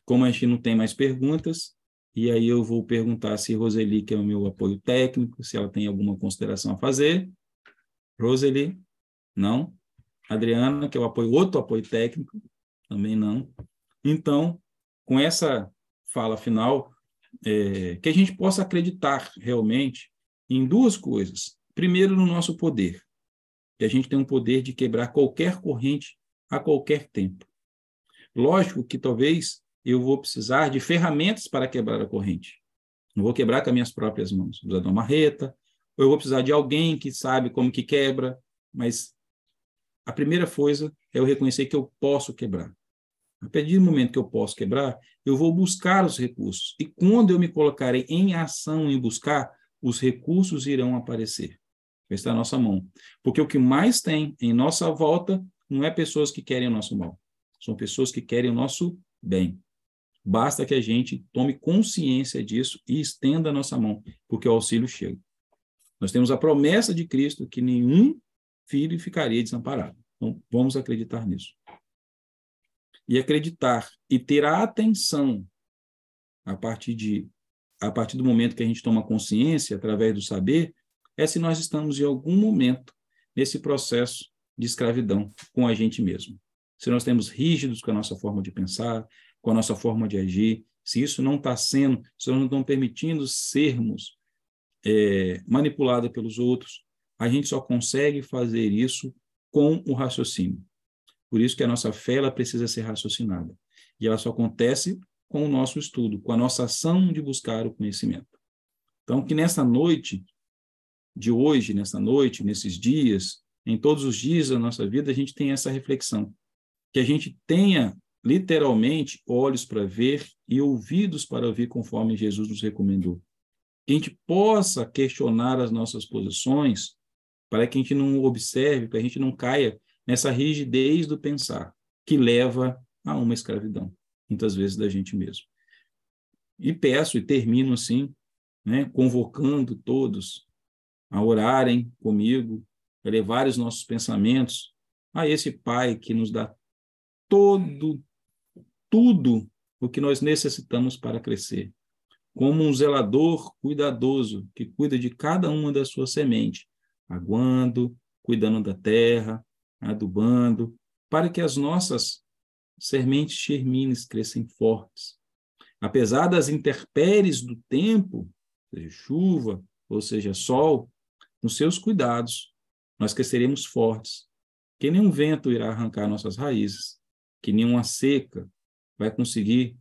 como a gente não tem mais perguntas, e aí eu vou perguntar se Roseli, que é o meu apoio técnico, se ela tem alguma consideração a fazer. Roseli? Não. Adriana, que é o outro apoio técnico? Também não. Então, com essa fala final, que a gente possa acreditar realmente em duas coisas. Primeiro, no nosso poder, que a gente tem um poder de quebrar qualquer corrente a qualquer tempo. Lógico que talvez eu vou precisar de ferramentas para quebrar a corrente. Não vou quebrar com as minhas próprias mãos. Vou precisar de uma marreta, ou eu vou precisar de alguém que sabe como que quebra, mas a primeira coisa é eu reconhecer que eu posso quebrar. A partir do momento que eu posso quebrar, eu vou buscar os recursos. E quando eu me colocarei em ação em buscar, os recursos irão aparecer. Vai estar na nossa mão. Porque o que mais tem em nossa volta não é pessoas que querem o nosso mal. São pessoas que querem o nosso bem. Basta que a gente tome consciência disso e estenda a nossa mão, porque o auxílio chega. Nós temos a promessa de Cristo que nenhum filho ficaria desamparado. Então, vamos acreditar nisso. E acreditar e ter a atenção a partir do momento que a gente toma consciência, através do saber, é se nós estamos em algum momento nesse processo de escravidão com a gente mesmo. Se nós temos rígidos com a nossa forma de pensar, com a nossa forma de agir, se isso não está sendo, se nós não estamos permitindo sermos manipulados pelos outros, a gente só consegue fazer isso com o raciocínio. Por isso que a nossa fé ela precisa ser raciocinada. E ela só acontece com o nosso estudo, com a nossa ação de buscar o conhecimento. Então, que nessa noite de hoje, nessa noite, nesses dias, em todos os dias da nossa vida, a gente tenha essa reflexão. Que a gente tenha, literalmente, olhos para ver e ouvidos para ouvir, conforme Jesus nos recomendou. Que a gente possa questionar as nossas posições para que a gente não observe, para a gente não caia nessa rigidez do pensar, que leva a uma escravidão, muitas vezes da gente mesmo. E peço, e termino assim, convocando todos a orarem comigo, a levar os nossos pensamentos a esse Pai que nos dá tudo o que nós necessitamos para crescer, como um zelador cuidadoso que cuida de cada uma das suas sementes, aguando, cuidando da terra, adubando, para que as nossas sementes germinem, cresçam fortes. Apesar das intempéries do tempo, seja chuva ou seja sol, com seus cuidados, nós cresceremos fortes, que nenhum vento irá arrancar nossas raízes, que nenhuma seca vai conseguir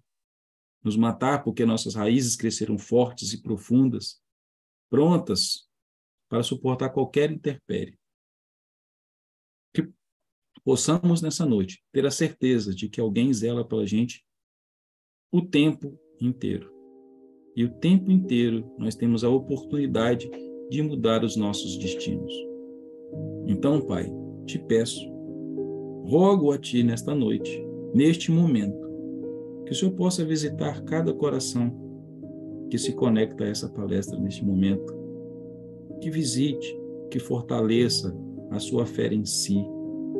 nos matar, porque nossas raízes cresceram fortes e profundas, prontas para suportar qualquer intempérie. Que possamos, nessa noite, ter a certeza de que alguém zela pela gente o tempo inteiro. E o tempo inteiro nós temos a oportunidade de mudar os nossos destinos. Então, Pai, te peço, rogo a Ti nesta noite, neste momento, que o Senhor possa visitar cada coração que se conecta a essa palestra neste momento, que visite, que fortaleça a sua fé em si,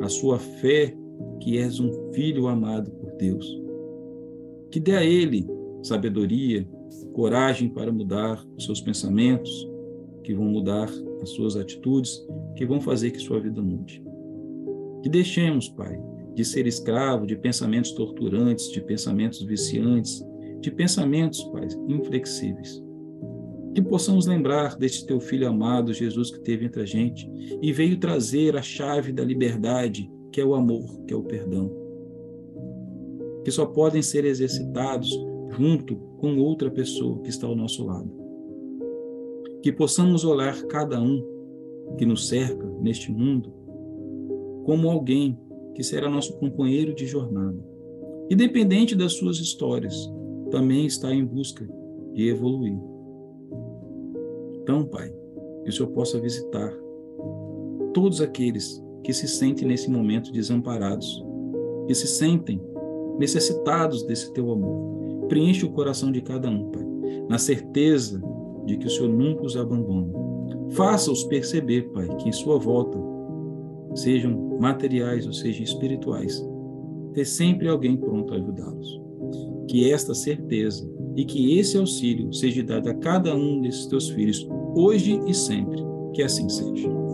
a sua fé que és um filho amado por Deus. Que dê a ele sabedoria, coragem para mudar os seus pensamentos, que vão mudar as suas atitudes, que vão fazer que sua vida mude. Que deixemos, Pai, de ser escravo de pensamentos torturantes, de pensamentos viciantes, de pensamentos, Pai, inflexíveis. Que possamos lembrar deste teu Filho amado, Jesus, que esteve entre a gente e veio trazer a chave da liberdade, que é o amor, que é o perdão. Que só podem ser exercitados junto com outra pessoa que está ao nosso lado. Que possamos olhar cada um que nos cerca neste mundo como alguém que será nosso companheiro de jornada. Independente das suas histórias, também está em busca de evoluir. Então, Pai, que o Senhor possa visitar todos aqueles que se sentem nesse momento desamparados, que se sentem necessitados desse Teu amor. Preenche o coração de cada um, Pai, na certeza de que o Senhor nunca os abandona. Faça-os perceber, Pai, que em sua volta, sejam materiais ou sejam espirituais, ter sempre alguém pronto a ajudá-los. Que esta certeza e que esse auxílio seja dado a cada um desses Teus filhos, hoje e sempre. Que assim seja.